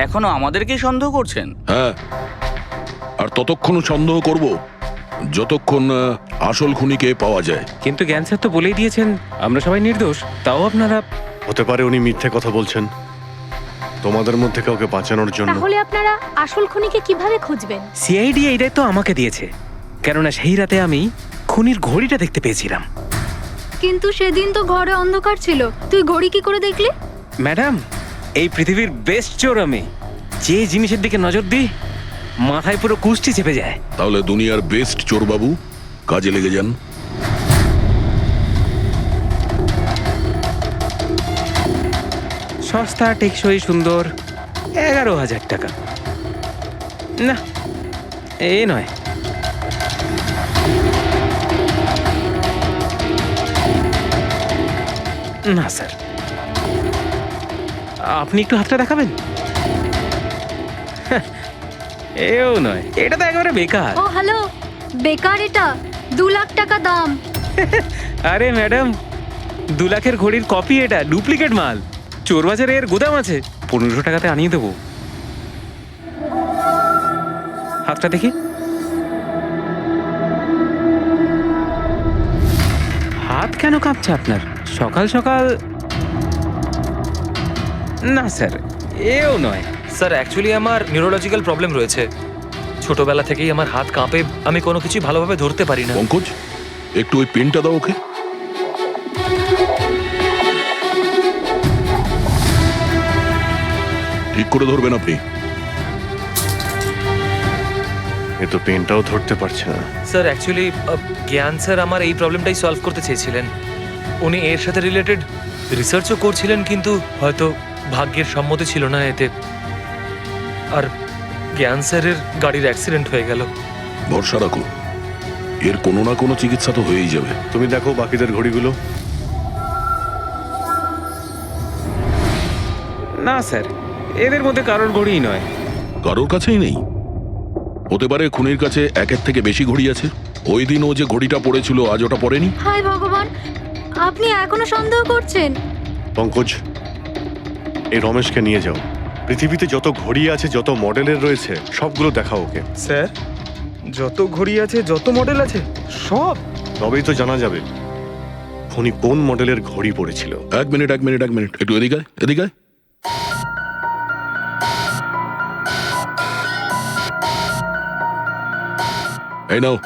এখনো আমাদেরকেই সন্দেহ করছেন? হ্যাঁ, আর ততক্ষণ সন্দেহ করব যতক্ষণ আসল খুনিকে পাওয়া যায়। কিন্তু জ্ঞান স্যার তো বলেই দিয়েছেন আমরা সবাই নির্দোষ, তাও আপনারা। হতে পারে উনি মিথ্যে কথা বলছেন তোমাদের মধ্যে কাউকে বাঁচানোর জন্য। তাহলে আপনারা আসল খুনিকে কিভাবে খুঁজবেন? সিআইডি এই দায়িত্ব আমাকে দিয়েছে, কেননা সেই রাতে আমি খুনির ঘড়িটা দেখতে পেয়েছিলাম। কিন্তু সেদিন তো ঘরে অন্ধকার ছিল, তুই ঘড়ি কি করে দেখলি? ম্যাডাম, এই পৃথিবীর বেস্ট চোর আমি। যে জিনিসের দিকে নজর দিই মাথায় পুরো কুষ্টি চেপে যায়। তাহলে দুনিয়ার বেস্ট চোর বাবু, কাজে লেগে যান। সস্তা, টেকসই, সুন্দর, 11,000 টাকা। না, এ নয়। না স্যার, আপনি একটু হাতটা দেখাবেন? হ্যাঁ, এও নয়, এটা তো একেবারে বেকার। ও হ্যালো, বেকার এটা, 2 লাখ টাকা দাম। আরে ম্যাডাম, 2 লাখের ঘড়ির কপি, এটা ডুপ্লিকেট মাল। চোর বাজারে এর গুদাম আছে, 1500 টাকাতে আনিয়ে দেবো। হাতটা দেখি। হাত কেন কাঁপছে আপনার সকাল সকাল? না স্যার, এও নয়। স্যার অ্যাকচুয়ালি আমার নিউরোলজিক্যাল প্রবলেম রয়েছে, ছোটবেলা থেকেই আমার হাত কাঁপে, আমি কোনো কিছু ভালোভাবে ধরতে পারি না। পঙ্কজ, একটু ওই পেনটা দাও ওকে। ঠিক করে ধরবেন আপনি। এ তো পেনটাও ধরতে পারছে না। স্যার অ্যাকচুয়ালি জ্ঞান স্যার আমার এই প্রবলেমটাই সলভ করতে চেয়েছিলেন। উনি এর সাথে রিলেটেড রিসার্চও করছিলেন, কিন্তু হয়তো ভাগ্যের সম্মতি ছিল না এতে, আর জ্ঞান স্যারের গাড়ির অ্যাক্সিডেন্ট হয়ে গেল। ভরসা রাখো, এর কোনো না কোনো চিকিৎসা তো হয়েই যাবে। তুমি দেখো বাকিদের ঘড়িগুলো। না স্যার, এদের মধ্যে কারোর ঘড়িই নয়। কারোর কাছেই নেই? হতে পারে খুনির কাছে একের থেকে বেশি ঘড়ি আছে। ওই দিন ও যে ঘড়িটা পড়েছিল আজ ওটা পড়েনি। হায় ভগবান, আপনি এখনো সন্দেহ করছেন? পঙ্কজ, এই রমেশকে নিয়ে যাও। পৃথিবীতে যত ঘড়ি আছে, যত মডেলের রয়েছে, সবগুলো দেখাও ওকে। স্যার, যত ঘড়ি আছে, যত মডেল আছে, সব? তবেই তো জানা যাবে খুনি কোন মডেলের ঘড়ি পড়েছিল। এক মিনিট, একটু এদিকে আয়, এদিকে আয়। এই নাও,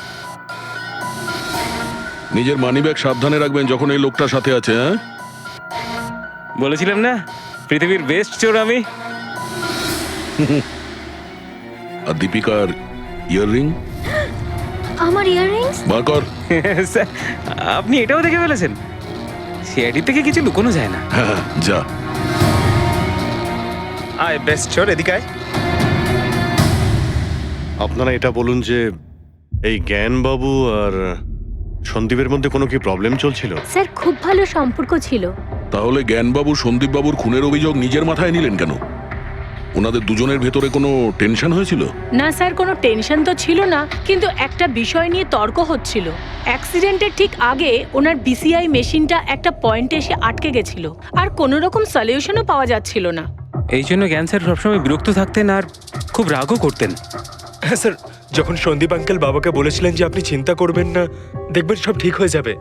নিজের মানিব্যাগ সাবধানে রাখবেন যখন এই লোকটার সাথে আছে। হ্যাঁ, বলেছিলাম না পৃথিবীর বেস্ট চোর আমি। আর দীপিকার ইয়াররিং আমার ইয়াররিংস? বার কর। স্যার, আপনি এটাও দেখে ফেলেছেন? সিআইডি থেকে কিছু লুকোনো যায় না। হ্যাঁ, যা। আয় বেস্ট চোর, এদিকে আয়। আপনারা এটা বলুন যে এই জ্ঞানবাবু আর সন্দীপের মধ্যে কোনো কি প্রবলেম চলছিল? স্যার, খুব ভালো সম্পর্ক ছিল। তাহলে জ্ঞানবাবু সন্দীপবাবুর খুনের অভিযোগ নিজের মাথায় নিলেন কেন? ওনাদের দুজনের ভেতরে কোনো টেনশন হয়েছিল? না স্যার, কোনো টেনশন তো ছিল না, কিন্তু একটা বিষয় নিয়ে তর্ক হচ্ছিল। অ্যাক্সিডেন্টের ঠিক আগে ওনার বিসিআই মেশিনটা একটা পয়েন্টে এসে আটকে গেছিল, আর কোনো রকম সলিউশনও পাওয়া যাচ্ছিল না। এই জন্য জ্ঞান স্যার সবসময় বিরক্ত থাকতেন আর খুব রাগও করতেন। হ্যাঁ স্যার, যখন সন্দীপ আঙ্কেল বাবাকে বলেছিলেন যে আপনি চিন্তা করবেন না, দেখবেন সব ঠিক হয়ে যাবে,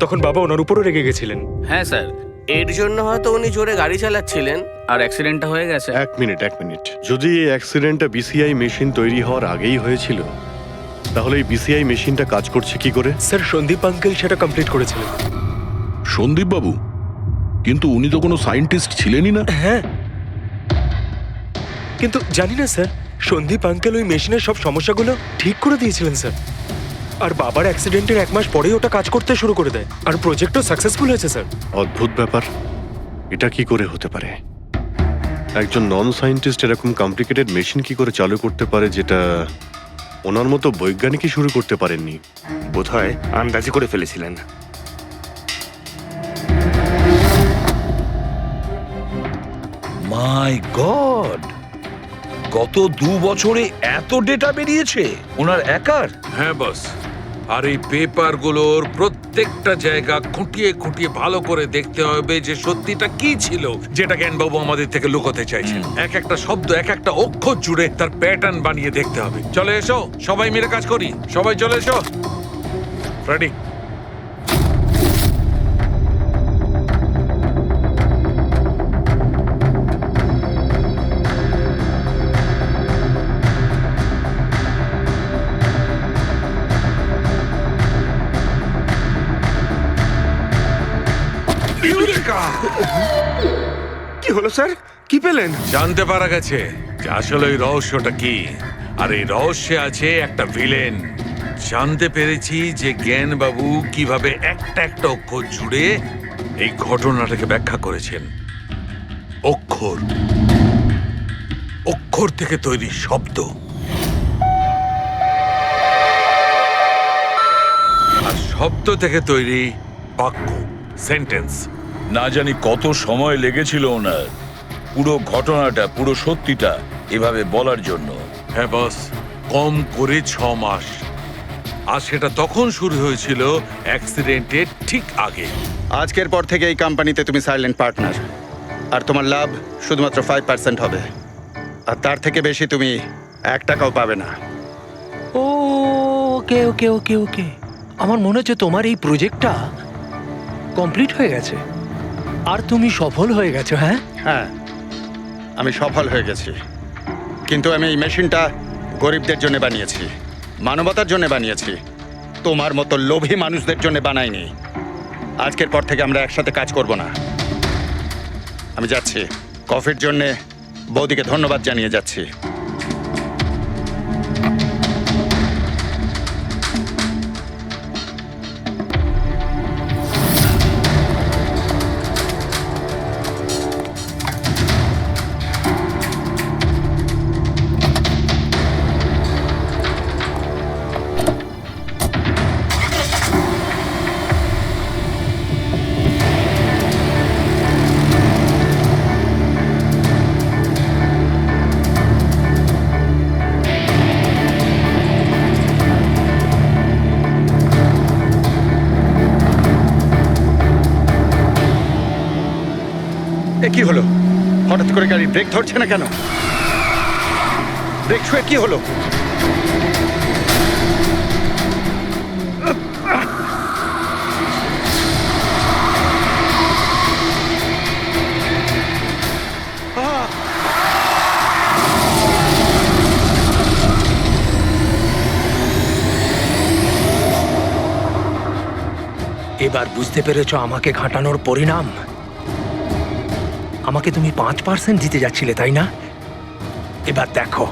তখন বাবা ওনার উপরও রেগে গেছিলেন। হ্যাঁ স্যার, এর জন্য হয়তো উনি জোরে গাড়ি চালাচ্ছিলেন আর অ্যাক্সিডেন্টটা হয়ে গেছে। এক মিনিট। যদি এই অ্যাক্সিডেন্টটা বিসিআই মেশিন তৈরি হওয়ার আগেই হয়েছিল, তাহলে এই বিসিআই মেশিনটা কাজ করছে কি করে? স্যার, সন্দীপ আঙ্কেল সেটা কমপ্লিট করেছিলেন। সন্দীপবাবু? কিন্তু উনি তো কোনো সায়েন্টিস্ট ছিলেনই না। হ্যাঁ, কিন্তু জানি না স্যার, সন্দীপ আঙ্কেল ওই মেশিনের সব সমস্যাগুলো ঠিক করে দিয়েছিলেন স্যার। আর বাবার অ্যাক্সিডেন্টের 1 মাস পরেই ওটা কাজ করতে শুরু করে দেয়, আর প্রজেক্টও সাকসেসফুল হয়েছে স্যার। অদ্ভুত ব্যাপার, এটা কি করে হতে পারে? একজন নন সায়েন্টিস্ট এরকম কমপ্লিকেটেড মেশিন কি করে চালু করতে পারে, যেটা ওনার মতো বৈজ্ঞানিকই শুরু করতে পারেননি? বোধহয় আন্দাজি করে ফেলেছিলেন। মাই গড, গত 2 বছরে এত ডেটা বেরিয়েছে ওনার একার? হ্যাঁ বস, আর এই পেপারগুলোর প্রত্যেক প্রত্যেকটা জায়গা খুঁটিয়ে খুঁটিয়ে ভালো করে দেখতে হবে যে সত্যিটা কি ছিল যেটা জ্ঞানবাবু আমাদের থেকে লুকোতে চাইছেন। এক একটা শব্দ, এক একটা অক্ষর জুড়ে তার প্যাটার্ন বানিয়ে দেখতে হবে। চলে এসো, সবাই মিলে কাজ করি। সবাই চলে এসো। রেডি? কি হলো স্যার? কি পেলেন? জানতে পারা গেছে যে আসলে ওই রহস্যটা কি, আর এই রহস্যে আছে একটা ভিলেন। জানতে পেরেছি যে জ্ঞানবাবু কিভাবে একটা একটা অক্ষর জুড়ে এই ঘটনাটাকে ব্যাখ্যা করেছেন। অক্ষর, অক্ষর থেকে তৈরি শব্দ, আর শব্দ থেকে তৈরি বাক্য, সেন্টেন্স। না জানি কত সময় লেগেছিল ওনার পুরো ঘটনাটা, পুরো সত্যিটা এভাবে বলার জন্য। হ্যাঁ বস, কম করে 6 মাস। আর সেটা তখন শুরু হয়েছিল অ্যাক্সিডেন্টের ঠিক আগে। আজকের পর থেকে এই কোম্পানিতে তুমি সাইলেন্ট পার্টনার, আর তোমার লাভ শুধুমাত্র 5% হবে, আর তার থেকে বেশি তুমি 1 টাকাও পাবে না। ওকে ওকে ওকে ওকে, আমার মনে হচ্ছে তোমার এই প্রজেক্টটা কমপ্লিট হয়ে গেছে আর তুমি সফল হয়ে গেছো। হ্যাঁ হ্যাঁ, আমি সফল হয়ে গেছি, কিন্তু আমি এই মেশিনটা গরিবদের জন্য বানিয়েছি, মানবতার জন্য বানিয়েছি, তোমার মতো লোভী মানুষদের জন্য বানাইনি। আজকের পর থেকে আমরা একসাথে কাজ করব না। আমি যাচ্ছি, কফির জন্যে বৌদিকে ধন্যবাদ জানিয়ে যাচ্ছি। এ কি হলো? হঠাৎ করে গাড়ি ব্রেক ধরছে না কেন? ব্রেক ছুঁয়ে কি হলো? এবার বুঝতে পেরেছো আমাকে ঘাঁটানোর পরিণাম? আমাকে তুমি 5% দিতে যাচ্ছিলে, তাই না? এবার দেখো,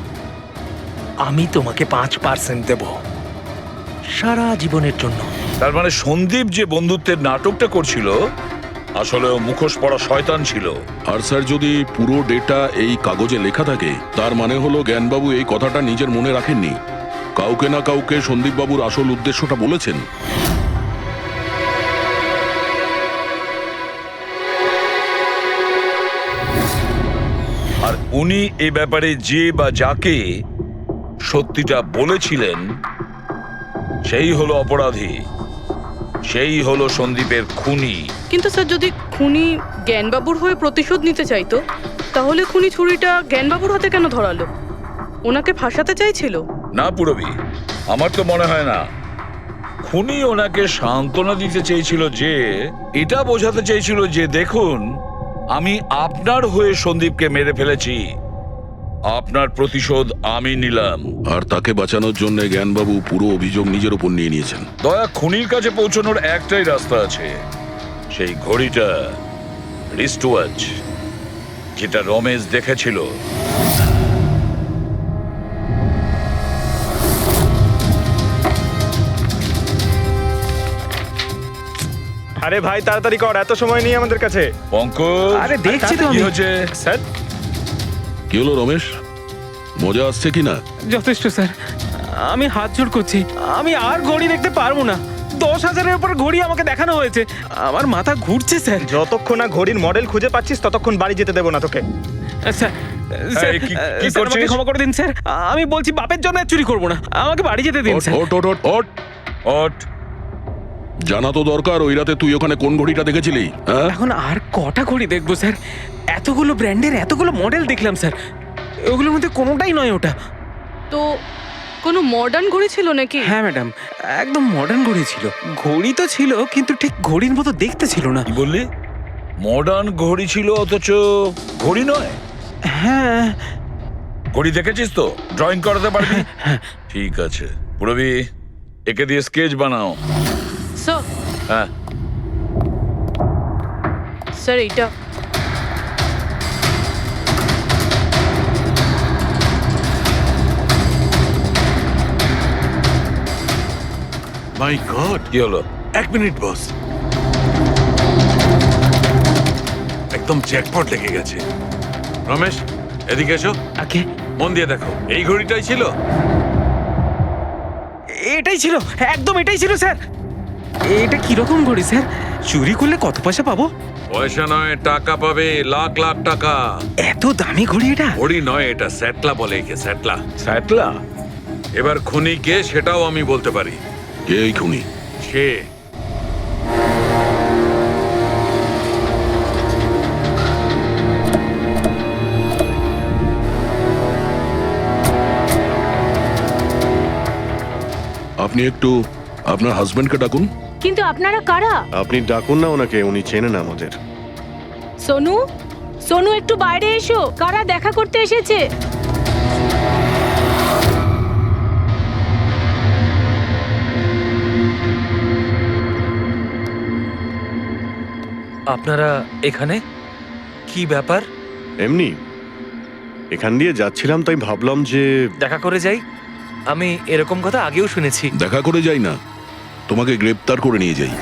আমি তোমাকে 5% দেব সারা জীবনের জন্য। তার মানে সন্দীপ যে বন্ধুত্বের নাটকটা করছিল আসলে ও মুখোশ পড়া শয়তান ছিল। আর স্যার, যদি পুরো ডেটা এই কাগজে লেখা থাকে, তার মানে হলো জ্ঞানবাবু এই কথাটা নিজের মনে রাখেননি, কাউকে না কাউকে সন্দীপবাবুর আসল উদ্দেশ্যটা বলেছেন। আর উনি এ ব্যাপারে যে বা যাকে সত্যিটা বলেছিলেন সেই হলো অপরাধী, সেই হলো সন্দীপের খুনি। কিন্তু স্যার, যদি খুনি জ্ঞানবাবুর হয়ে প্রতিশোধ নিতে চাইতো, তাহলে খুনি ছুরিটা জ্ঞানবাবুর হাতে কেন ধরালো? ওনাকে ফাঁসাতে চাইছিল? না পুরবি, আমার তো মনে হয় না। খুনি ওনাকে সান্ত্বনা দিতে চেয়েছিল, যে এটা বোঝাতে চেয়েছিল যে দেখুন, আমি আপনার হয়ে সন্দীপকে মেরে ফেলেছি, আপনার প্রতিশোধ আমি নিলাম। আর তাকে বাঁচানোর জন্য জ্ঞানবাবু পুরো অভিযোগ নিজের উপর নিয়ে নিয়েছেন। দয়া, খুনির কাছে পৌঁছানোর একটাই রাস্তা আছে, সেই ঘড়িটা, রিস্ট ওয়াচ, যেটা রমেশ দেখেছিল। আরে ভাই, তাড়াতাড়ি কর, এত সময় নেই আমাদের কাছে। পঙ্কজ, আরে দেখছি তো কি আমি। হচ্ছে? স্যার, কি হলো রমেশ, মজা আসছে কিনা? যথেষ্ট স্যার, আমি হাত জোড় করছি, আমি আর ঘড়ি দেখতে পারবো না। 10,000-এর উপর ঘড়ি আমাকে দেখানো হয়েছে, আমার মাথা ঘুরছে স্যার। যতক্ষণ না ঘড়ির মডেল খুঁজে পাচ্ছিস ততক্ষণ বাড়ি যেতে দেবো না তোকে। স্যার, স্যার, কি স্যার, আমাকে করছিস? ক্ষমা করে দিন স্যার, আমি বলছি বাপের জন্য আর চুরি করবো না, আমাকে বাড়ি যেতে দিন ওঠ স্যার। ওঠ ওঠ ওঠ ওঠ। জানা তো দরকার ওই রাতে তুই ওখানে কোন ঘড়িটা দেখেছিলি, হ্যাঁ? এখন আর কটা ঘড়ি দেখবো স্যার? এতগুলো ব্র্যান্ডের এতগুলো মডেল দেখলাম স্যার, ওগুলোর মধ্যে কোনোটাই নয় ওটা। তো কোনো মডার্ন ঘড়ি ছিল নাকি? হ্যাঁ ম্যাডাম, একদম মডার্ন ঘড়ি ছিল। ঘড়ি তো ছিল কিন্তু ঠিক ঘড়ির মতো দেখতে ছিল না। কি বললি? মডার্ন ঘড়ি ছিল অথচ ঘড়ি নয়? হ্যাঁ। ঘড়ি দেখেছিস তো? ড্রয়িং করাতে পারবি? ঠিক আছে পুরবি, একে দিয়ে স্কেচ বানাও। স্যার, হ্যাঁ স্যার এইটা মাই গড, কি হলো? 1 মিনিট বস, একদম জ্যাকপট লেগে গেছে। রমেশ এদিকে এসো, ওকে। মন দিয়ে দেখো, এই ঘড়িটাই ছিল। এটাই ছিল, একদম এটাই ছিল স্যার। এটা কিরকম ঘড়ি স্যার? চুরি করলে কত পয়সা পাবো? পয়সা নয়, টাকা পাবে, লাখ লাখ টাকা। এত দামি ঘড়ি এটা? ঘড়ি নয়, এটা স্যাটলা বলে একে, স্যাটলা। স্যাটলা? এবার খুনি কে সেটাও আমি বলতে পারি। কে এই খুনি? সে আপনি একটু আপনার হাজবেন্ডকে ডাকুন। কিন্তু আপনারা কারা? আপনি ডাকুন না ওনাকে, উনি চেনেন আমাদের। সোনু, সোনু একটু বাইরে এসো, কারা দেখা করতে এসেছে? আপনারা এখানে? কি ব্যাপার? এমনি এখান দিয়ে যাচ্ছিলাম, তাই ভাবলাম যে দেখা করে যাই। আমি এরকম কথা আগেও শুনেছি। দেখা করে যাই না, তোমাকে গ্রেপ্তার করে নিয়ে যাই।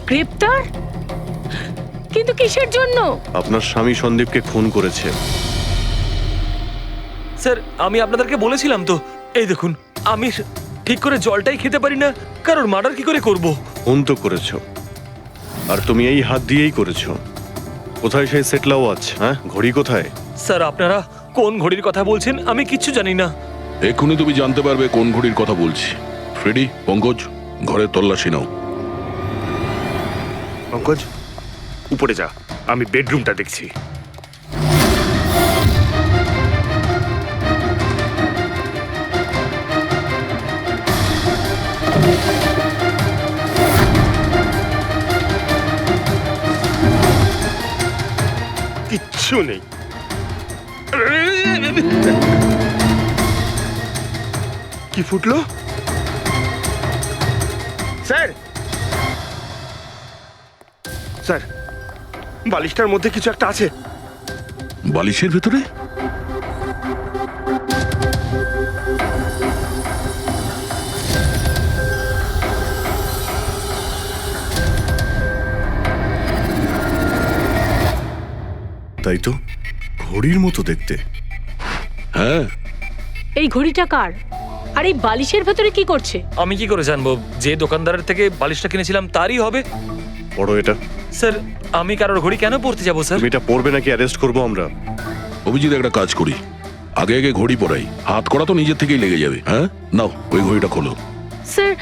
গ্রেপ্তার? কিন্তু কিসের জন্য? আপনার স্বামী সন্দীপকে খুন করেছে। স্যার, আমি আপনাদেরকে বলেছিলাম তো, এই দেখুন, আমি ঠিক করে জলটাই খেতে পারি না, কারণ মার্ডার কি করে করব? খুন তো করেছো, আর তুমি এই হাত দিয়েই করেছো। কোথায় সেই সেটলা ওয়াচ? হ্যাঁ, ঘড়ি কোথায়? স্যার, আপনারা কোন ঘড়ির কথা বলছেন আমি কিচ্ছু জানি না। এক্ষুনি তুমি জানতে পারবে কোন ঘড়ির কথা বলছি। ফ্রেডি, পঙ্কজ, ঘরের তল্লাশি নাও। পঙ্কজ, উপরে যা, আমি বেডরুমটা দেখছি। কিচ্ছু নেই। কি ফুটলো? স্যার, স্যার, বালিশটার মধ্যে কিছু একটা আছে। বালিশের ভেতরে? তাই তো, ঘড়ির মতো দেখতে। হ্যাঁ। এই ঘড়িটা কার? আর এই বালিশের ভেতরে কি করছে? আমি কি করে জানবো? যে দোকানদারের থেকে বালিশটা কিনেছিলাম তারই হবে। পড়ো এটা। স্যার, আমি কারোর ঘড়ি কেন পড়তে যাবো স্যার? তুমি এটা পড়বে নাকি অ্যারেস্ট করবো আমরা? অভিজিৎ, একটা কাজ করি, আগে আগে ঘড়ি পরাই, হাত করা তো নিজের থেকেই লেগে যাবে। হ্যাঁ, নাও ওই ঘড়িটা খোলো। স্যার,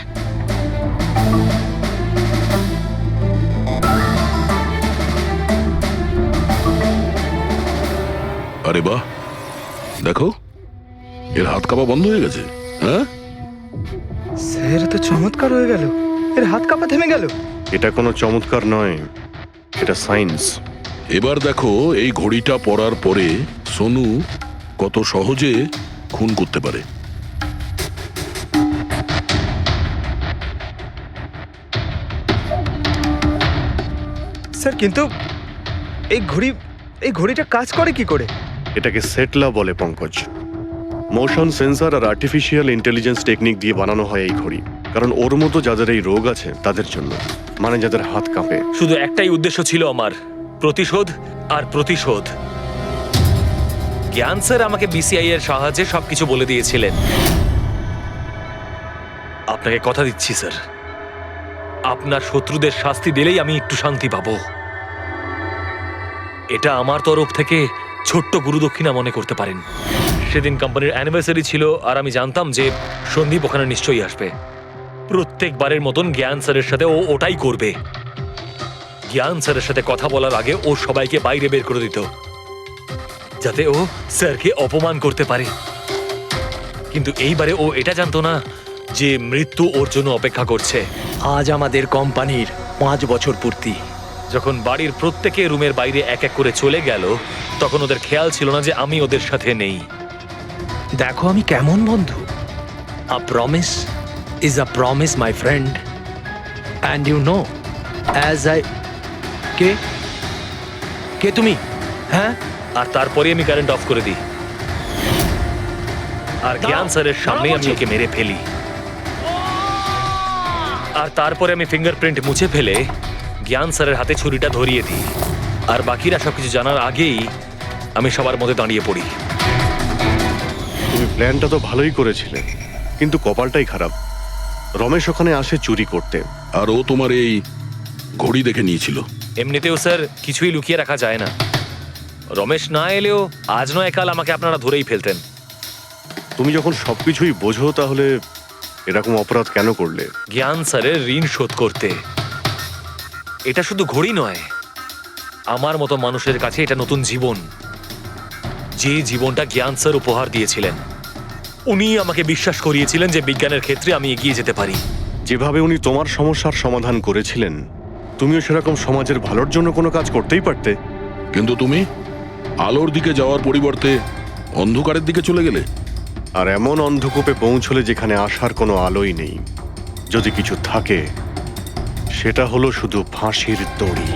আরে বাহ, দেখো এর হাত কাঁপা বন্ধ হয়ে গেছে। হ্যাঁ, স্যার, তো চমৎকার হয়ে গেল, এর হাত কাঁপা থেমে গেল। এটা কোনো চমৎকার নয়, এটা সায়েন্স। এবার দেখো এই ঘড়িটা পরার পরে সোনু কত সহজে খুন করতে পারে। স্যার, কিন্তু এই ঘড়িটা কাজ করে কি করে? এটাকে সেটলা বলে পঙ্কজ। মোশন সেন্সর আর আর্টিফিশিয়াল ইন্টেলিজেন্স টেকনিক দিয়ে বানানো হয় এই ঘড়ি, কারণ ওর মতো যাদের এই রোগ আছে তাদের জন্য, মানে যাদের হাত কাঁপে। শুধু একটাই উদ্দেশ্য ছিল আমার, প্রতিশোধ আর প্রতিশোধ। জ্ঞান স্যার আমাকে বিসিআই এর সাহায্যে সবকিছু বলে দিয়েছিলেন। আপনাকে কথা দিচ্ছি স্যার, আপনার শত্রুদের শাস্তি দিলেই আমি একটু শান্তি পাবো। এটা আমার তরফ থেকে ছোট্ট গুরুদক্ষিণা মনে করতে পারেন। সেদিন কোম্পানির অ্যানিভার্সারি ছিল আর আমি জানতাম যে সন্দীপ ওখানে নিশ্চয়ই আসবে। প্রত্যেকবারের মতন জ্ঞান স্যারের সাথে ও ওটাই করবে। জ্ঞান স্যারের সাথে কথা বলার আগে ও সবাইকে বাইরে বের করে দিত, যাতে ও স্যারকে অপমান করতে পারে। কিন্তু এইবারে ও এটা জানতো না যে মৃত্যু ওর জন্য অপেক্ষা করছে। আজ আমাদের কোম্পানির 5 বছর পূর্তি। যখন বাড়ির প্রত্যেকে রুমের বাইরে এক এক করে চলে গেল, তখন ওদের খেয়াল ছিল না যে আমি ওদের সাথে নেই। দেখো আমি কেমন বন্ধু। A promise is a promise my friend, and you know as I কে কে তুমি? হ্যাঁ, আর তারপরে আমি কারেন্ট অফ করে দিই, আর জ্ঞান স্যারের সামনে আমি ওকে মেরে ফেলি। আর তারপরে আমি ফিঙ্গারপ্রিন্ট মুছে ফেলে জ্ঞান স্যারের হাতে ছুরিটা ধরিয়ে দিই। আর বাকিরা সবকিছু জানার আগেই আমি সবার মধ্যে দাঁড়িয়ে পড়ি। তুমি প্ল্যানটা তো ভালোই করেছিলে, কিন্তু কপালটাই খারাপ। রমেশ ওখানে আসে চুরি করতে, আর ও তোমার এই ঘড়ি দেখে নিয়েছিল। এমনিতেও স্যার কিছুই লুকিয়ে রাখা যায় না। রমেশ না এলেও আজ নয় কাল আমাকে আপনারা ধরেই ফেলতেন। তুমি যখন সবকিছুই বোঝো, তাহলে এরকম অপরাধ কেন করলে? জ্ঞান স্যারের ঋণ শোধ করতে। এটা শুধু ঘড়ি নয়, আমার মতো মানুষের কাছে এটা নতুন জীবন, যে জীবনটা জ্ঞান স্যার উপহার দিয়েছিলেন। উনি আমাকে বিশ্বাস করিয়েছিলেন যে বিজ্ঞানের ক্ষেত্রে আমি এগিয়ে যেতে পারি। যেভাবে উনি তোমার সমস্যার সমাধান করেছিলেন, তুমিও সেরকম সমাজের ভালোর জন্য কোনো কাজ করতেই পারতে। কিন্তু তুমি আলোর দিকে যাওয়ার পরিবর্তে অন্ধকারের দিকে চলে গেলে। আর এমন অন্ধকূপে পৌঁছলে যেখানে আসার কোনো আলোই নেই। যদি কিছু থাকে, সেটা হলো শুধু ফাঁসির দড়ি।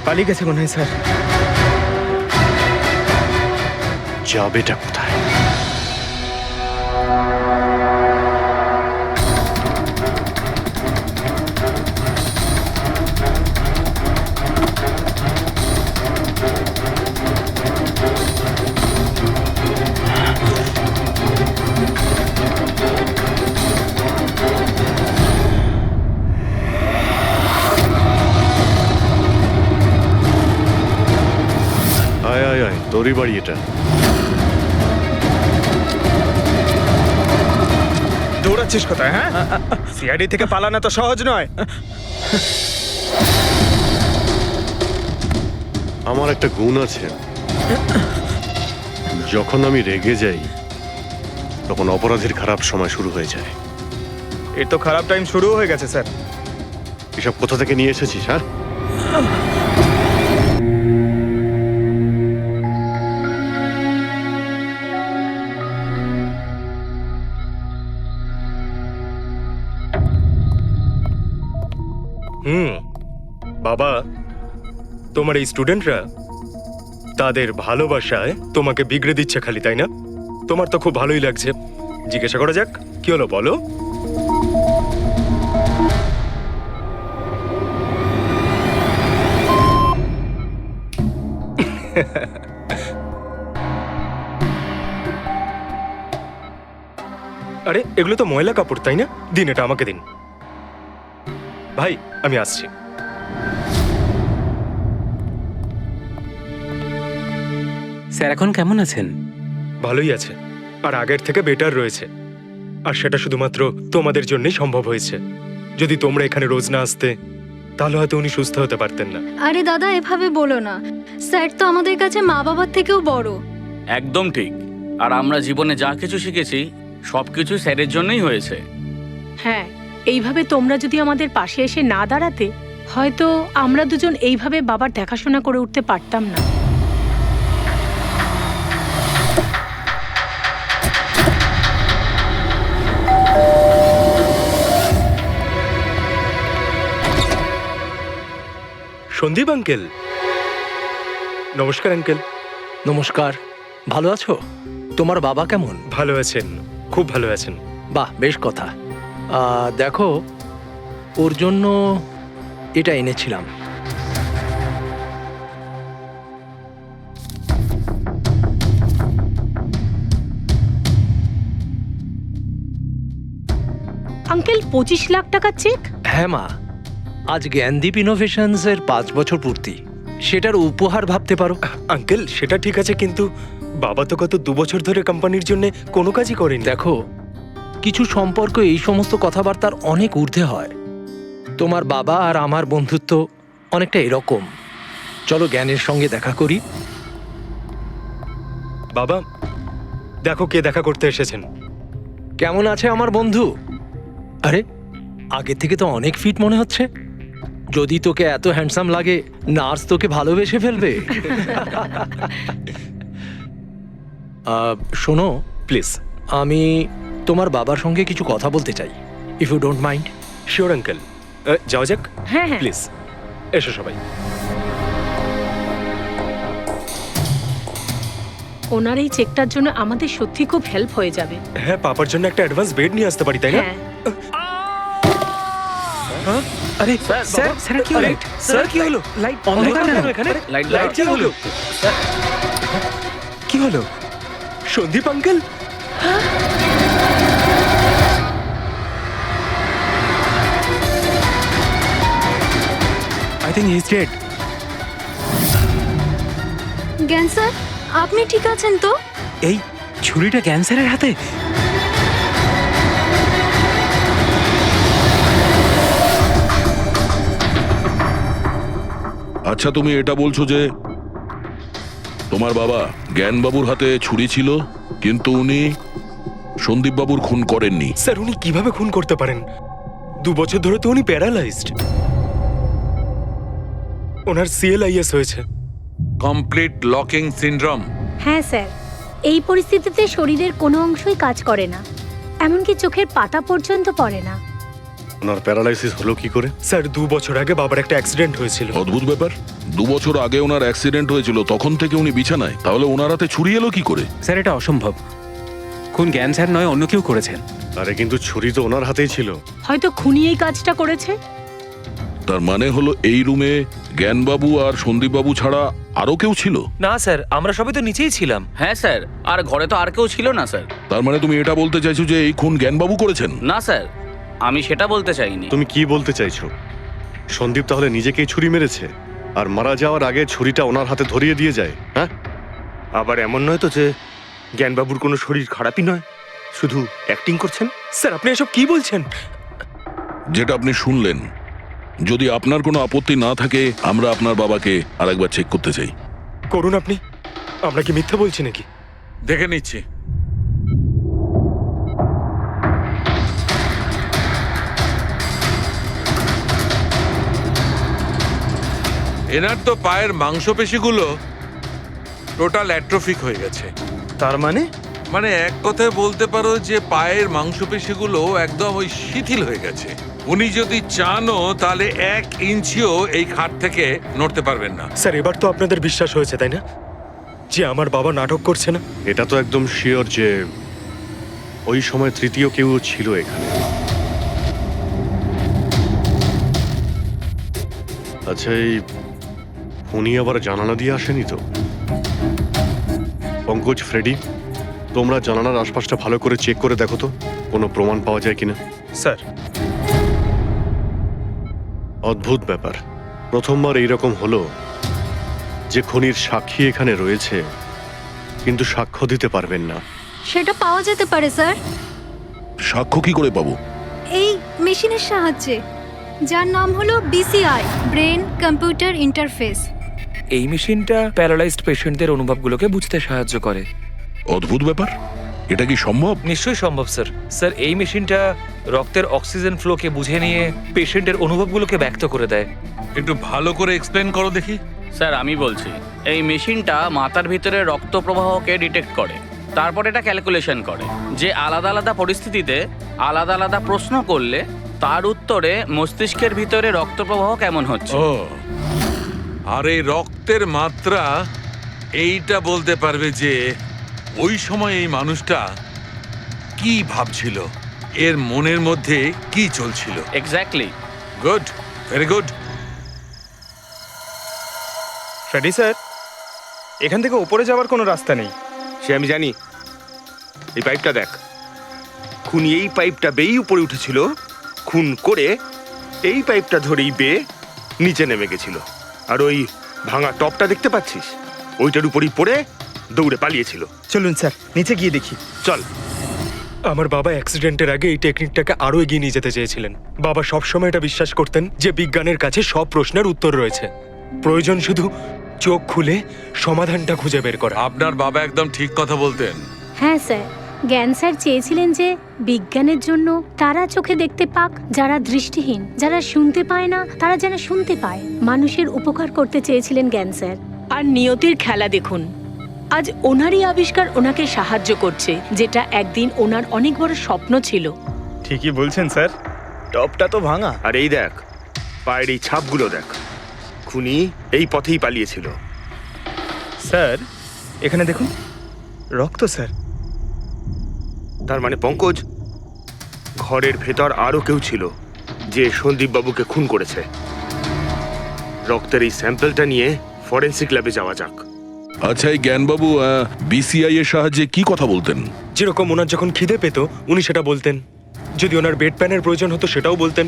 পালিয়ে গেছে মনে হয় স্যার। যাবেটা কোথায়? আয় আয় আয়, তোরই বাড়ি এটা। দৌড়াচ্ছিস কোথায়? হ্যাঁ, সিআইডি থেকে পালানো তো সহজ নয়। আমার একটা গুণ আছে, যখন আমি রেগে যাই তখন অপরাধীর খারাপ সময় শুরু হয়ে যায়। এর তো খারাপ টাইম শুরু হয়ে গেছে স্যার। এসব কোথা থেকে নিয়ে এসেছিস? হ্যাঁ, বাবা, তোমার এই স্টুডেন্টরা তাদের ভালোবাসায় তোমাকে বিগড়ে দিচ্ছে খালি, তাই না? তোমার তো খুব ভালোই লাগছে। জিজ্ঞাসা করা যাক, কি হলো বলো। আরে এগুলো তো ময়লা কাপড়, তাই না? দিন, এটা আমাকে দিন। ভাই আমি আসছি। স্যার এখন কেমন আছেন? ভালোই আছে, আর আগের থেকে বেটার রয়েছে। আর সেটা শুধুমাত্র তোমাদের জন্যই সম্ভব হয়েছে। যদি তোমরা এখানে রোজ না আসতে, তাহলে হয়তো উনি সুস্থ হতে পারতেন না। আরে দাদা, এভাবে বলো না। স্যার তো আমাদের কাছে মা বাবার থেকেও বড়। একদম ঠিক। আর আমরা জীবনে যা কিছু শিখেছি সবকিছু স্যারের জন্যই হয়েছে। হ্যাঁ, এইভাবে তোমরা যদি আমাদের পাশে এসে না দাঁড়াতে, হয়তো আমরা দুজন এইভাবে বাবার দেখাশোনা করে উঠতে পারতাম না। সন্দীপ আঙ্কেল, নমস্কার আঙ্কেল। নমস্কার। ভালো আছো? তোমার বাবা কেমন? ভালো আছেন, খুব ভালো আছেন। বাহ, বেশ কথা। দেখো, ওর জন্য এটা এনেছিলাম। আঙ্কেল 25 লাখ টাকার চেক? হ্যাঁ মা, আজ জ্ঞানদীপ ইনোভেশনস এর 5 বছর পূর্তি, সেটার উপহার ভাবতে পারো। আঙ্কেল সেটা ঠিক আছে, কিন্তু বাবা তো গত 2 বছর ধরে কোম্পানির জন্য কোনো কাজই করেনি। দেখো, কিছু সম্পর্ক এই সমস্ত কথাবার্তার অনেক ঊর্ধ্বে হয়। তোমার বাবা আর আমার বন্ধুত্ব অনেকটা এরকম। চলো জ্ঞানের সঙ্গে দেখা করি। বাবা দেখো কে দেখা করতে এসেছেন। কেমন আছে আমার বন্ধু? আরে, আগে থেকে তো অনেক ফিট মনে হচ্ছে। যদি তোকে এত হ্যান্ডসাম লাগে, নার্স তোকে ভালোবেসে ফেলবে। শোনো প্লিজ, আমি তোমার বাবার সঙ্গে কিছু কথা বলতে চাই, if you don't mind. Sure uncle, যাও যাক। হ্যাঁ হ্যাঁ প্লিজ এসো সবাই। ওনার এই চেকটার জন্য আমাদের সত্যি খুব হেল্প হয়ে যাবে। হ্যাঁ, পাপার জন্য একটা অ্যাডভান্স বেড নিয়ে আসতে পারি, তাই না? হ্যাঁ, আরে স্যার, স্যার কি হলো? স্যার কি হলো? লাইট অন্ধকার কেন এখানে? লাইট কি হলো? কি হলো? Sandeep uncle? I think he is dead. জ্ঞান স্যার, আপনি ঠিক আছেন তো? এই ছুরিটা ক্যান্সারের হাতে? আচ্ছা, তুমি এটা বলছো যে তোমার বাবা জ্ঞানবাবুর হাতে ছুরি ছিল, কিন্তু উনি সন্দীপবাবুর খুন করেননি। স্যার উনি কিভাবে খুন করতে পারেন? 2 বছর ধরে তো উনি প্যারালাইজড। ওনার CLIS হয়েছে। Complete locking syndrome. হ্যাঁ স্যার, এই পরিস্থিতিতে শরীরের কোনো অংশই কাজ করে না, এমনকি চোখের পাতা পর্যন্ত পড়ে না। ওনার প্যারালাইসিস হলো কি করে? স্যার 2 বছর আগে বাবার একটা অ্যাক্সিডেন্ট হয়েছিল। অদ্ভুত ব্যাপার, 2 বছর আগে ওনার অ্যাক্সিডেন্ট হয়েছিল, তখন থেকে উনি বিছানায়। তাহলে ওনার হাতে ছুরি এলো কি করে? স্যার এটা অসম্ভব। খুন জ্ঞান স্যার নয়, অন্য কেউ করেছেন। আরে কিন্তু ছুরি তো ওনার হাতেই ছিল। হয়তো খুনি এই কাজটা করেছে। তার মানে হলো এই রুমে জ্ঞানবাবু আর সন্দীপবাবু ছাড়া আরো কেউ ছিল? না স্যার, আমরা সবাই তো নিচেই ছিলাম। হ্যাঁ স্যার, আর ঘরে তো আর কেউ ছিল না স্যার। তার মানে তুমি এটা বলতে চাইছো যে এই খুন জ্ঞানবাবু করেছেন? না স্যার, আমি সেটা বলতে চাইনি। তুমি কি বলতে চাইছো? সন্দীপ তাহলে নিজেকেই ছুরি মেরেছে, আর মারা যাওয়ার আগে ছুরিটা ওনার হাতে ধরিয়ে দিয়ে যায়? হ্যাঁ, আবার এমন নয় তো যে জ্ঞানবাবুর কোনো শরীর খারাপই নয়, শুধু অ্যাক্টিং করছেন? স্যার আপনি এসব কি বলছেন? যেটা আপনি শুনলেন, যদি আপনার কোনো আপত্তি না থাকে, আমরা আপনার বাবাকে আরেকবার চেক করতে চাই। করুন আপনি। আমরা কি মিথ্যা বলছি নাকি? দেখে নিচ্ছি। এনার তো পায়ের মাংসপেশিগুলো টোটাল অ্যাট্রোফিক হয়ে গেছে। তার মানে মানে এক কথায় বলতে পারো যে পায়ের মাংসপেশিগুলো একদম ওই শিথিল হয়ে গেছে। উনি যদি চানও তাহলে 1 ইঞ্চিও এই খাট থেকে নড়তে পারবেন না। স্যার এবার তো আপনাদের বিশ্বাস হয়েছে তাই না, যে আমার বাবা নাটক করছে না? এটা তো একদম শিওর যে ওই সময় তৃতীয় কেউ ছিল এখানে। আচ্ছা, এই উনি আবার জানালা দিয়ে আসেনি তো? পঙ্কজ, ফ্রেডি, তোমরা জানালার আশপাশটা ভালো করে চেক করে দেখো তো কোনো প্রমাণ পাওয়া যায় কিনা। স্যার অদ্ভুত ব্যাপার, প্রথমবার এইরকম হলো যে খুনির সাক্ষী এখানে রয়েছে কিন্তু সাক্ষ্য দিতে পারবেন না। সেটা পাওয়া যেতে পারে স্যার, সাক্ষ্য কি করে পাবো? এই মেশিনের সাহায্যে, যার নাম হলো BCI, ব্রেন কম্পিউটার ইন্টারফেস। এই মেশিনটা প্যারালাইজড পেশেন্টদের অনুভবগুলোকে বুঝতে সাহায্য করে। অদ্ভুত ব্যাপার, এটা কি সম্ভব? নিশ্চয়ই সম্ভব স্যার। স্যার এই মেশিনটা রক্তের অক্সিজেন ফ্লোকে বুঝে নিয়ে পেশেন্টের অনুভবগুলোকে ব্যক্ত করে দেয়। একটু ভালো করে এক্সপ্লেন করো দেখি। স্যার আমি বলছি, এই মেশিনটা মাথার ভিতরে রক্ত প্রবাহকে ডিটেক্ট করে, তারপর এটা ক্যালকুলেশন করে যে আলাদা আলাদা পরিস্থিতিতে আলাদা আলাদা প্রশ্ন করলে তার উত্তরে মস্তিষ্কের ভিতরে রক্ত প্রবাহ কেমন হচ্ছে। ও, আর এই রক্তের মাত্রা এইটা বলতে পারবে যে ওই সময় এই মানুষটা কি ভাবছিল, এর মনের মধ্যে কি চলছিল। Exactly, good, very good. Freddy sir, এখান থেকে ওপরে যাওয়ার কোনো রাস্তা নেই। সে আমি জানি। এই পাইপটা দেখ, খুনি এই পাইপটা বেয়েই উপরে উঠেছিল, খুন করে এই পাইপটা ধরেই বেয়ে নিচে নেমে গেছিল। আর ওই ভাঙা টপটা দেখতে পাচ্ছিস, ওইটার উপরই পড়ে দৌড়ে পালিয়েছিল। চলুন স্যার, নিচে গিয়ে দেখি। চল। আমার বাবা অ্যাক্সিডেন্টের আগে এই টেকনিকটাকে আরো এগিয়ে নিয়ে যেতে চেয়েছিলেন। বাবা সবসময় এটা বিশ্বাস করতেন যে বিজ্ঞানের কাছে সব প্রশ্নের উত্তর রয়েছে, প্রয়োজন শুধু চোখ খুলে সমাধানটা খুঁজে বের করা। আপনার বাবা একদম ঠিক কথা বলতেন। হ্যাঁ স্যার, জ্ঞান স্যার চেয়েছিলেন যে বিজ্ঞানের জন্য তারা চোখে দেখতে পাক যারা দৃষ্টিহীন, যারা শুনতে পায় না তারা যেন শুনতে পায়। মানুষের উপকার করতে চেয়েছিলেন জ্ঞান স্যার। আর নিয়তির খেলা দেখুন, আজ ওনারই আবিষ্কার ওনাকে সাহায্য করছে, যেটা একদিন ওনার অনেক বড় স্বপ্ন ছিল। ঠিকই বলছেন স্যার, টপটা তো ভাঙা। আর এই দেখ, পায়ের এই ছাপগুলো দেখ, খুনি এই পথেই পালিয়েছিল। স্যার এখানে দেখুন, রক্ত স্যার। তার মানে পঙ্কজ, ঘরের ভেতর আরো কেউ ছিল যে সন্দীপ বাবুকে খুন করেছে। রক্তের এই স্যাম্পলটা নিয়ে ফরেন্সিক ল্যাবে যাওয়া যাক। আচ্ছা, এই জ্ঞানবাবু বিসিআই এর সাহায্যে কি কথা বলতেন? যেরকম ওনার যখন খিদে পেত উনি সেটা বলতেন, যদি ওনার বেড প্যানের প্রয়োজন হতো সেটাও বলতেন,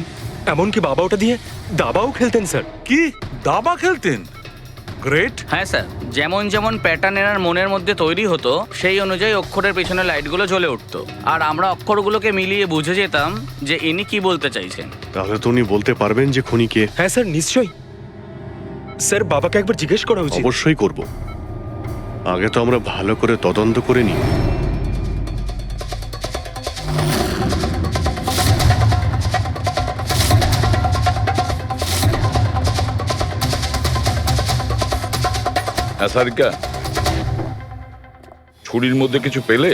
এমনকি বাবা ওটা দিয়ে দাবাও খেলতেন স্যার। কি দাবা খেলতেন? গ্রেট। হ্যাঁ স্যার, যেমন যেমন প্যাটার্ন এনার মনের মধ্যে তৈরি হতো সেই অনুযায়ী অক্ষরের পেছনে লাইটগুলো জ্বলে উঠতো, আর আমরা অক্ষরগুলোকে মিলিয়ে বুঝে যেতাম যে ইনি কি বলতে চাইছেন। তাহলে তো উনি বলতে পারবেন যে খুনি কে? হ্যাঁ স্যার, নিশ্চয়ই। স্যার বাবাকে একবার জিজ্ঞেস করা উচিত। অবশ্যই করব। আগে তো আমরা ভালো করে তদন্ত করে নিই। সারিকা, ছুরির মধ্যে কিছু পেলে?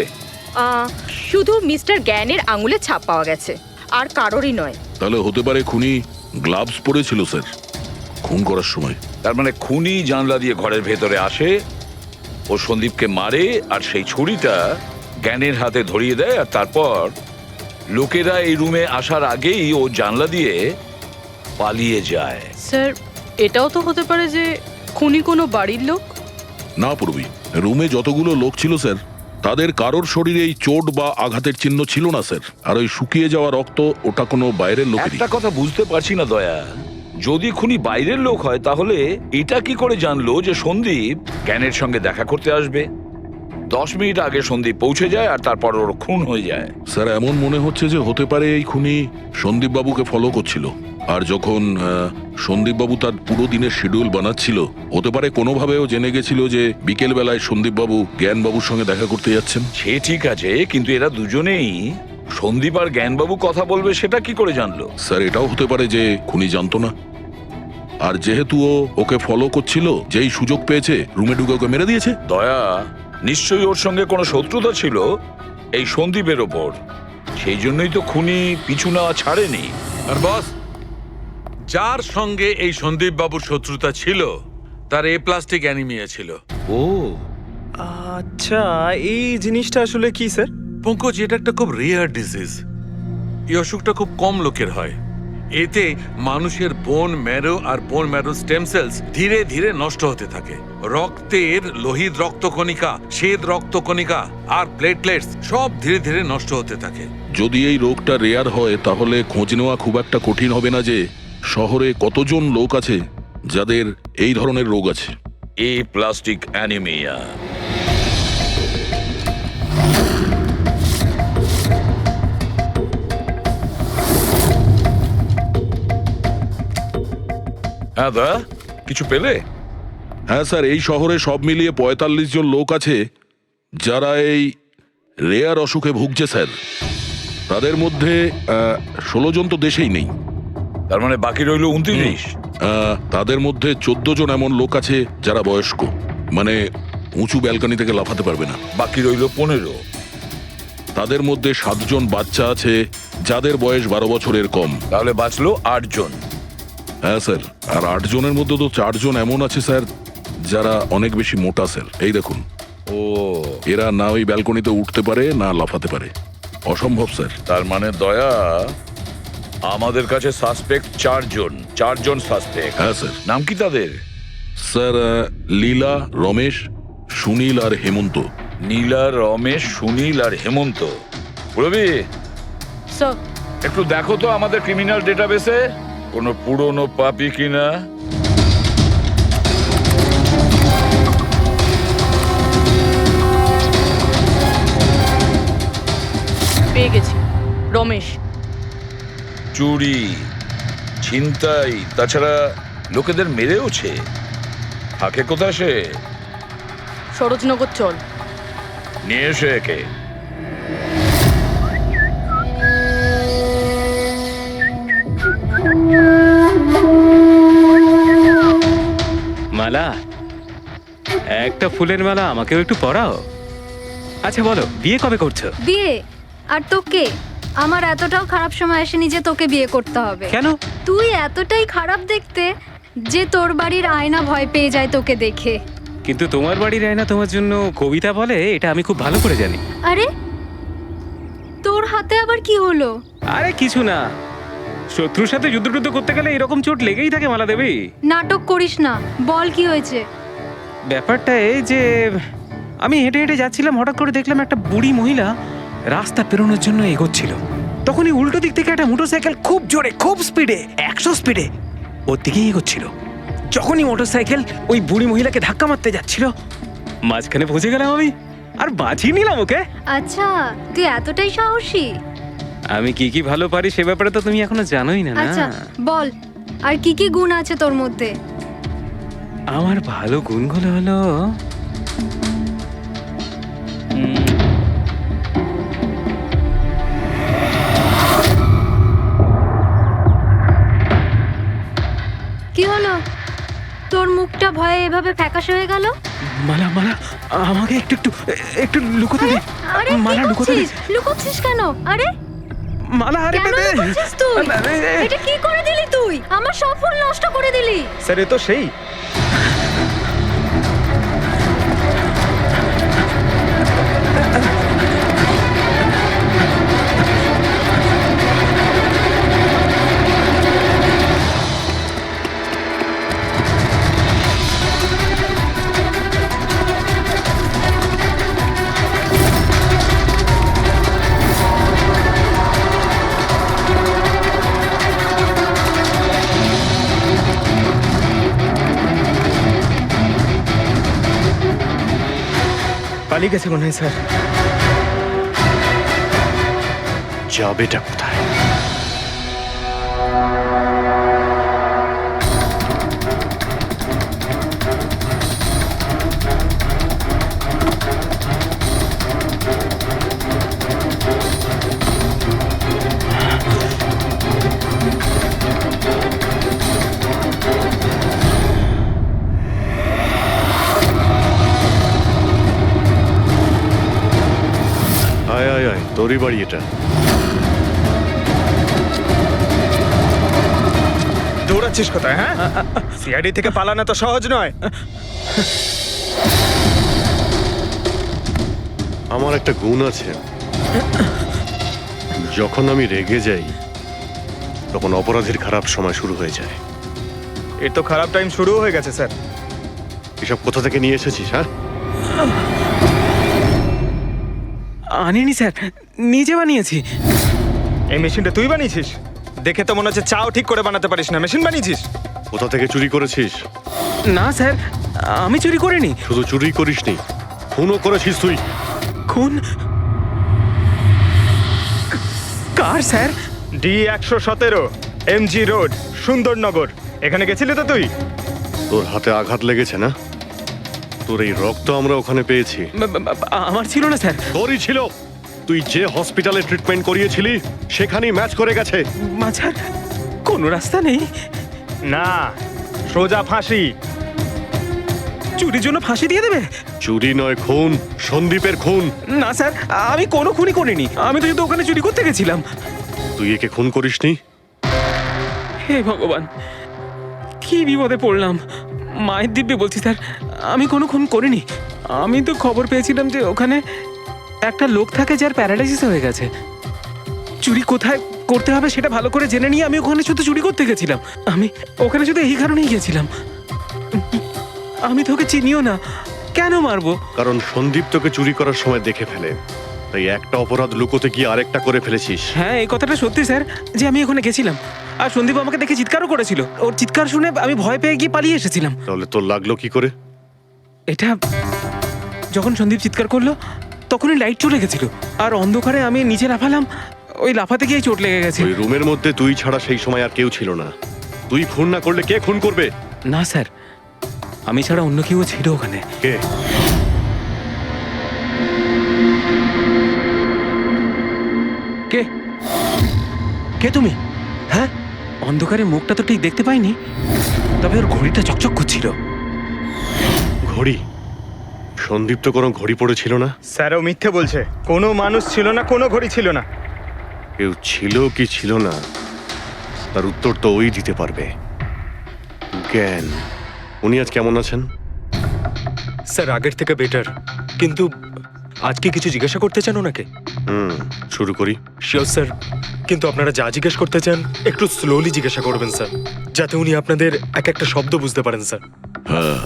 শুধু মিস্টার জ্ঞানের আঙুলের ছাপ পাওয়া গেছে, আর কারোরই নয়। তাহলে হতে পারে খুনি গ্লাভস পরেছিল স্যার খুন করার সময়। তার মানে খুনি জানলা দিয়ে ঘরের ভেতরে আসে, ও সন্দীপকে মারে, আর সেই ছুরিটা জ্ঞানের হাতে ধরিয়ে দেয়, আর তারপর লোকেরা এই রুমে আসার আগেই ও জানলা দিয়ে পালিয়ে যায়। স্যার এটাও তো হতে পারে যে খুনি কোনো বাড়ির লোক। না পূর্বী, রুমে যতগুলো লোক ছিল স্যার তাদের কারোর শরীরে এই চোট বা আঘাতের চিহ্ন ছিল না স্যার। আর ওই শুকিয়ে যাওয়া রক্ত, ওটা কোনো বাইরের লোকেরই। একটা কথা বুঝতে পারছি না দয়া, যদি খুনি বাইরের লোক হয় তাহলে এটা কি করে জানলো যে সন্দীপ জ্ঞানের সঙ্গে দেখা করতে আসবে? 10 মিনিট আগে সন্দীপ পৌঁছে যায় আর তারপর ওর খুন হয়ে যায়। স্যার এমন মনে হচ্ছে যে হতে পারে এই খুনি সন্দীপ বাবুকে ফলো করছিল, আর যখন সন্দীপ বাবু তার পুরো দিনের শিডিউল বানাচ্ছিল, হতে পারে কোনোভাবেও জেনে গেছিল যে বিকেল বেলায় সন্দীপ বাবু জ্ঞান বাবুর সঙ্গে দেখা করতে যাচ্ছেন। সে ঠিক আছে, কিন্তু এরা দুজনেই সন্দীপ আর জ্ঞানবাবু কথা বলবে সেটা কি করে জানলো? স্যার এটাও হতে পারে যে খুনি জানতো না, আর যেহেতু ও ওকে ফলো করছিল, যেই সুযোগ পেয়েছে রুমে ঢুকে ওকে মেরে দিয়েছে। দয়া, নিশ্চয়ই ওর সঙ্গে কোনো শত্রুতা ছিল এই সন্দীপের ওপর, সেই জন্যই তো খুনি পিছু না ছাড়েনি। আর বস, যার সঙ্গে এই সন্দীপ বাবুর শত্রুতা ছিল তার এ প্লাস্টিক অ্যানিমিয়া ছিল। ও আচ্ছা, এই জিনিসটা আসলে কি স্যার? পঙ্কজ, এটা একটা খুব রেয়ার ডিজিজ। এই অসুখটা খুব কম লোকের হয়। এতে মানুষের বোন ম্যারো আর বোন ম্যারো স্টেম সেলস ধীরে ধীরে নষ্ট হতে থাকে। রক্তের লোহিত রক্তকণিকা, শ্বেত রক্তকণিকা আর প্লেটলেটস সব ধীরে ধীরে নষ্ট হতে থাকে। যদি এই রোগটা রেয়ার হয় তাহলে খোঁজ নেওয়া খুব একটা কঠিন হবে না যে শহরে কতজন লোক আছে যাদের এই ধরনের রোগ আছে। এ প্লাস্টিক অ্যানিমিয়া। হ্যাঁ দা, কিছু পেলে? হ্যাঁ স্যার, এই শহরে সব মিলিয়ে 45 জন লোক আছে যারা এই রেয়ার অসুখে ভুগছে স্যার। তাদের মধ্যে 16 জন তো দেশেই নেই। তার মানে বাকি রইল 29। তাদের মধ্যে 14 জন এমন লোক আছে যারা বয়স্ক, মানে উঁচু ব্যালকনি থেকে লাফাতে পারবে না। বাকি রইল 15। তাদের মধ্যে 7 জন বাচ্চা আছে যাদের বয়স 12 বছরের কম। তাহলে বাঁচলো 8 জন। হ্যাঁ স্যার, আর 8 জনের মধ্যে তো 4 জন এমন আছে স্যার যারা অনেক বেশি মোটা স্যার। এই দেখুন, ও এরা না ওই ব্যালকনিতে উঠতে পারে না লাফাতে পারে। অসম্ভব স্যার। তার মানে দয়া, আমাদের কাছে সাসপেক্ট চারজন সাসপেক্ট। হ্যাঁ স্যার। নাম কি তাদের? স্যার লীলা, রমেশ, সুনীল আর হেমন্ত। নীলা, রমেশ, সুনীল আর হেমন্ত। রবি, স্যার একটু দেখো তো আমাদের ক্রিমিনাল ডেটাবেসে কোনো পুরনো পাপি কিনা। পেয়ে গেছি, রমেশ। চুরি, ছিনতাই, তাছাড়া লোকেদের মেরেওছে। থাকে কোথায় সে? সরোজনগর চল। নিয়ে এসে একে। মালা, একটা ফুলের মালা আমাকেও একটু পরাও। আচ্ছা বলো, বিয়ে কবে করছো? বিয়ে? আর তোকে? আমার এতটাও খারাপ সময় আসেনি যে তোকে বিয়ে করতে হবে। কেন? তুই এতটাই খারাপ দেখতে যে তোর বাড়ির আয়না ভয় পেয়ে যায় তোকে দেখে। কিন্তু তোমার বাড়ির আয়না তোমার জন্য কবিতা বলে, এটা আমি খুব ভালো করে জানি। আরে তোর হাতে আবার কি হলো? আরে কিছু না, শত্রুর সাথে যুদ্ধ করতে গেলে এরকম চোট লেগেই থাকে মালা দেবী। নাটক করিস না, বল কি হয়েছে? ব্যাপারটা এই যে আমি হেঁটে হেঁটে যাচ্ছিলাম, হঠাৎ করে দেখলাম একটা বুড়ি মহিলা রাস্তা পেরোনোর জন্য এগোচ্ছিল। তখনই উল্টো দিক থেকে একটা মোটরসাইকেল খুব জোরে, খুব স্পিডে, 100 স্পিডে ওর দিকেই এগোচ্ছিল। যখনই মোটরসাইকেল ওই বুড়ি মহিলাকে ধাক্কা মারতে যাচ্ছিল, মাঝখানে পৌঁছে গেলাম আমি আর বাঁচিয়ে নিলাম ওকে। আচ্ছা, তুই এতটাই সাহসী? আমি কি কি ভালো পারি সে ব্যাপারে তো তুমি এখনো জানোই না। আচ্ছা বল, আর কি কি গুণ আছে তোর মধ্যে? আমার ভালো গুণগুলো হলো কি হলো? তোর মুখটা ভয়ে এভাবে ফ্যাকাশে হয়ে গেল? মালা, আমাকে একটু লুকোতে দে। আরে মালা, লুকোতে দে। লুকোচ্ছিস কেন? আরে মালা, আরে কেন লুকোচ্ছিস তুই? এটা কি করে দিলি তুই? আমার সব ফুল নষ্ট করে দিলি। স্যার, এ তো সেই। পালিয়ে গেছে মনে হয় স্যার। যাবেটা কোথায়? আয় আয় আয়, তোরই বাড়ি এটা। দৌড়াচ্ছিস কোথায়? হ্যাঁ, সিআইডি থেকে পালানো তো সহজ নয়। আমার একটা গুণ আছে, যখন আমি রেগে যাই তখন অপরাধীর খারাপ সময় শুরু হয়ে যায়। এর তো খারাপ টাইম শুরু হয়ে গেছে স্যার। এসব কোথা থেকে নিয়ে এসেছিস? হ্যাঁ, আনিনি স্যার, নিজে বানিয়েছি। এই মেশিনটা তুই বানিয়েছিস? দেখে তো মনে হচ্ছে চাও ঠিক করে বানাতে পারিস না, মেশিন বানিয়েছিস। কোথা থেকে চুরি করেছিস? না স্যার, আমি চুরি করিনি। শুধু চুরি করিসনি, খুনও করেছিস তুই। খুন? কার sir? D117 MG road, Sundarnagar. এখানে গেছিলি তো তুই? তোর হাতে আঘাত লেগেছে না? তোর এই রক্ত আমরা ওখানে পেয়েছি। আমার ছিল না স্যার। তোরই ছিল। তুই যে হসপিটালে ট্রিটমেন্ট করিয়েছিলি সেখানেই ম্যাচ করে গেছে। মাঝার কোনো রাস্তা নেই? না, সোজা ফাঁসি। চুরির জন্য ফাঁসি দিয়ে দেবে? চুরি নয়, খুন, সন্দীপের খুন। না স্যার, আমি কোনো খুনই করিনি। আমি তো শুধু ওখানে চুরি করতে গেছিলাম। তুই একে খুন করিসনি? হে ভগবান, কি বিপদে পড়লাম। মায়ের দিব্যে বলছি স্যার, আমি কোনো খুন করিনি। আমি তো খবর পেয়েছিলাম যে ওখানে একটা লোক থাকে যার প্যারালাইসিস হয়ে গেছে। চুরি কোথায় করতে হবে সেটা ভালো করে জেনে নিয়ে আমি ওখানে শুধু চুরি করতে গেছিলাম। আমি ওখানে শুধু এই কারণেই গেছিলাম। আমি তোকে চিনিও না, কেন মারবো? কারণ সন্দীপ তোকে চুরি করার সময় দেখে ফেলে, তাই একটা অপরাধ লুকোতে গিয়ে আরেকটা করে ফেলেছিস। হ্যাঁ, এই কথাটা সত্যি স্যার যে আমি ওখানে গেছিলাম, আর সন্দীপ আমাকে দেখে চিৎকারও করেছিল। ওর চিৎকার শুনে আমি ভয় পেয়ে গিয়ে পালিয়ে এসেছিলাম। তাহলে তোর লাগলো কি করে? এটা যখন সন্দীপ চিৎকার করলো তখনই লাইট চলে গেছিল, আর অন্ধকারে আমি নিচে লাফালাম, ওই লাফাতে গিয়েই চোট লেগে গেছে। ওই রুমের মধ্যে তুই ছাড়া সেই সময় আর কেউ ছিল না। তুই খুন না করলে কে খুন করবে? না স্যার, আমি ছাড়া অন্য কেউ ছিল ওখানে। কে? কে কে তুমি? হ্যাঁ, অন্ধকারে মুখটা তো ঠিক দেখতে পাইনি, তবে ওর ঘড়িটা চকচক করছিল। ঘড়ি? সন্দীপ তো কোনো ঘড়ি পড়েছিল না। স্যার ও মিথ্যে বলছে, কোনো মানুষ ছিল না, কোনো ঘড়ি ছিল না। কেউ ছিল কি ছিল না তার উত্তর তো ওই দিতে পারবে। জ্ঞান, উনি আজ কেমন আছেন? স্যার আগের থেকে বেটার, কিন্তু আজকে কিছু জিজ্ঞাসা করতে চান ওনাকে? শুরু করি। শিওর স্যার, কিন্তু আপনারা যা জিজ্ঞেস করতে চান একটু স্লোলি জিজ্ঞাসা করবেন স্যার, যাতে উনি আপনাদের এক একটা শব্দ বুঝতে পারেন স্যার। হ্যাঁ,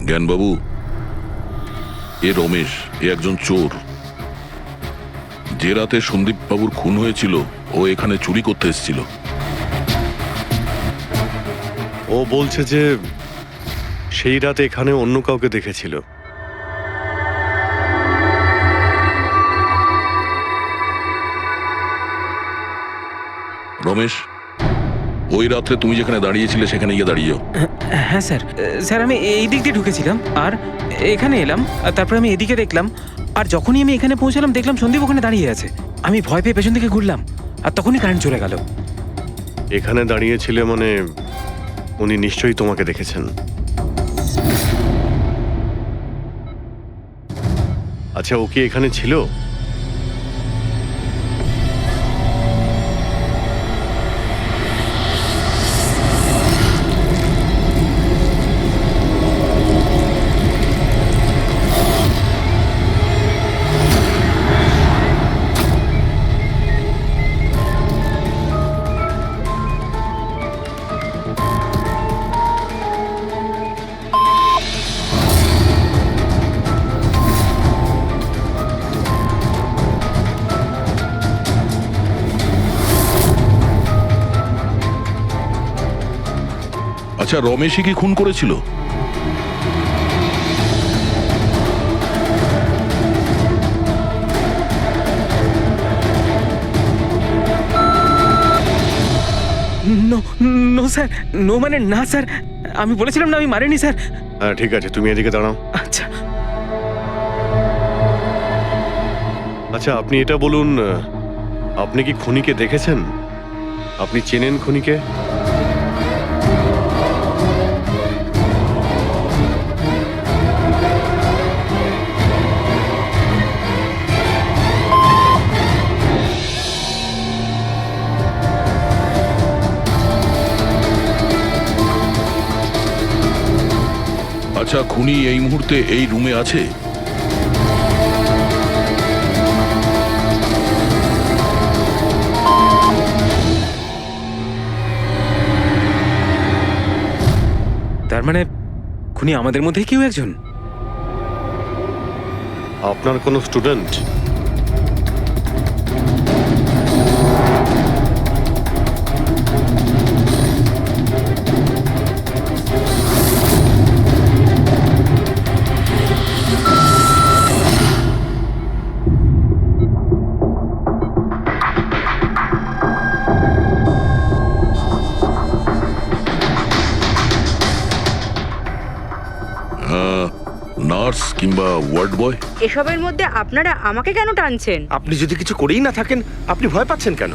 জ্ঞানবাবু, এ রমেশ, এ একজন চোর। যে রাতে সন্দীপ বাবুর খুন হয়েছিল ও এখানে চুরি করতে এসেছিল। ও বলছে যে সেই রাতে এখানে অন্য কাউকে দেখেছিল। রমেশ, ওই রাত্রে তুমি যেখানে দাঁড়িয়েছিলে সেখানে গিয়ে দাঁড়িয়ে যাও। হ্যাঁ স্যার, স্যার আমি এই দিক দিয়ে ঢুকেছিলাম আর এখানে এলাম, আর তারপর আমি এদিকে দেখলাম, আর যখনই আমি এখানে পৌঁছালাম দেখলাম সন্দীপ ওখানে দাঁড়িয়ে আছে। আমি ভয় পেয়ে পেছন থেকে ঘুরলাম, আর তখনই কারেন্ট চলে গেল। এখানে দাঁড়িয়েছিলে মানে উনি নিশ্চয়ই তোমাকে দেখেছেন। আচ্ছা, ও কি এখানে ছিল? আচ্ছা, রমেশই কি খুন করেছিল? নো নো স্যার, নো মানে না স্যার, আমি বলেছিলাম না আমি মারিনি স্যার। হ্যাঁ ঠিক আছে, তুমি এদিকে দাঁড়াও। আচ্ছা আচ্ছা, আপনি এটা বলুন, আপনি কি খুনিকে দেখেছেন? আপনি চেনেন খুনিকে? আচ্ছা, খুনি এই মুহূর্তে এই রুমে আছে? তার মানে খুনি আমাদের মধ্যে কেউ একজন। আপনার কোনো স্টুডেন্ট? নার্স কিংবা ওয়ার্ড বয়? এসবের মধ্যে আপনারা আমাকে কেন টানছেন? আপনি যদি কিছু করেই না থাকেন, আপনি ভয় পাচ্ছেন কেন?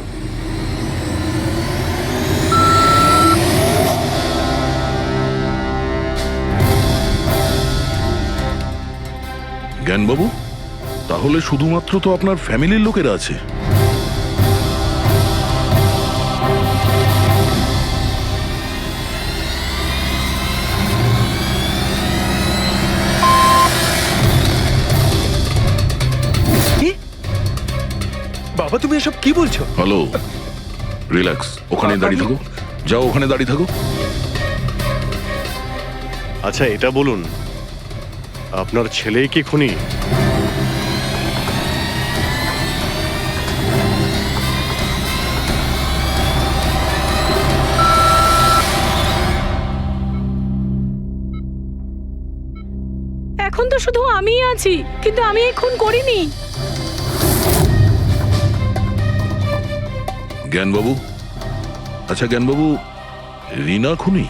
জ্ঞানবাবু, তাহলে শুধুমাত্র তো আপনার ফ্যামিলির লোকেরা আছে। বাবা, বাবা তুমি এসব কি বলছো? হ্যালো, রিল্যাক্স, ওখানে দাঁড়িয়ে থাকো, যাও ওখানে দাঁড়িয়ে থাকো। আচ্ছা এটা বলুন, আপনার ছেলেই কি খুনি? এখন তো শুধু আমিই আছি, কিন্তু আমি এই খুন করিনি। জ্ঞানবাবু, আচ্ছা জ্ঞানবাবু, রিনা খুনি?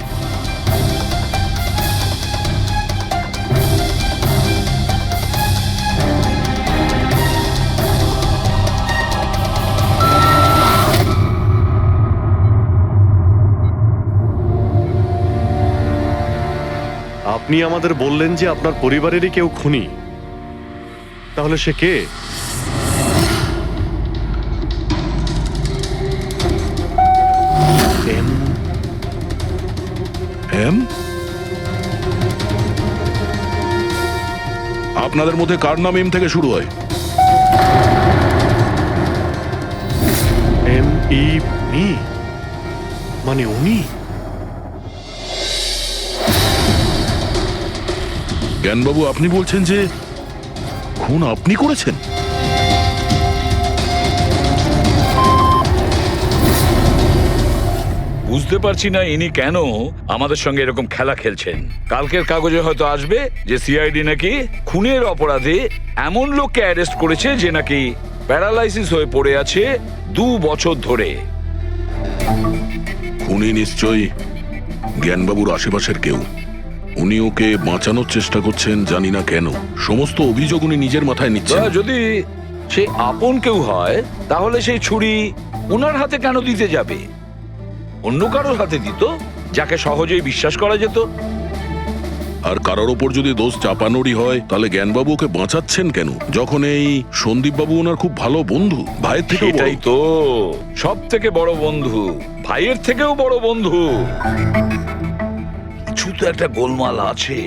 আপনি আমাদের বললেন যে আপনার পরিবারেরই কেউ খুনি, তাহলে সে কে? এম? আপনাদের মধ্যে কার নাম এম থেকে শুরু হয়? মি মানে উনি? জ্ঞানবাবু, আপনি বলছেন যে খুন আপনি করেছেন? বুঝতে পারছি না ইনি কেন আমাদের সঙ্গে এরকম খেলা খেলছেন। কালকের কাগজে হয়তো আসবে যে সিআইডি নাকি খুনের অপরাধে এমন লোককে অ্যারেস্ট করেছে যে নাকি প্যারালাইসিস হয়ে পড়ে আছে 2 বছর ধরে। খুনি নিশ্চয়ই জ্ঞানবাবুর আশেপাশের কেউ। উনি ওকে বাঁচানোর চেষ্টা করছেন, জানি না কেন। সমস্ত অভিযোগ উনি নিজের মাথায় নিচ্ছেন। যদি সে আপন কেউ হয় তাহলে সেই ছুরি ওনার হাতে কেন দিতে যাবে? অন্য কারোর হাতে দিত, যাকে সহজেই বিশ্বাস করা যেত। আর কারোর ওপর যদি দোষ চাপানোরই হয় তাহলে জ্ঞানবাবু ওকে বাঁচাচ্ছেন কেন, যখন এই সন্দীপ বাবু ওনার খুব ভালো বন্ধু, ভাইয়ের থেকে? এটাই তো সব থেকে বড় বন্ধু, ভাইয়ের থেকেও বড় বন্ধু। কিছু তো একটা গোলমাল আছে।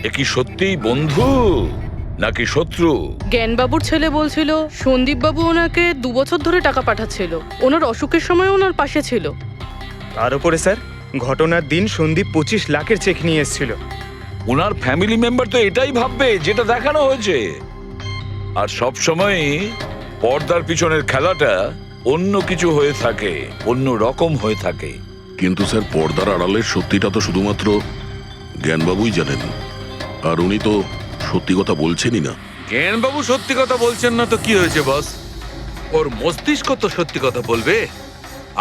এ কি সত্যিই বন্ধু নাকি শত্রু? জ্ঞানবাবুর ছেলে বলছিল সন্দীপ বাবু ওনাকে 2 বছর ধরে টাকা পাঠাচ্ছিল, ওনার অসুখের সময় ওনার পাশে ছিল। তার উপরে স্যার, ঘটনার দিন সন্দীপ 25 লাখের চেক নিয়ে এসেছিল। ওনার ফ্যামিলি মেম্বার তো এটাই ভাববে যেটা দেখানো হয়েছে। আর সব সময় পর্দার পিছনের খেলাটা অন্য কিছু হয়ে থাকে, অন্য রকম হয়ে থাকে। কিন্তু স্যার, পর্দার আড়ালের সত্যিটা তো শুধুমাত্র জ্ঞানবাবুই জানেন, আর উনি তো সত্যি কথা বলছেনই না। জ্ঞানবাবু সত্যি কথা বলছেন না তো কি হয়েছে বস? ওর মস্তিষ্ক তো সত্যি কথা বলবে।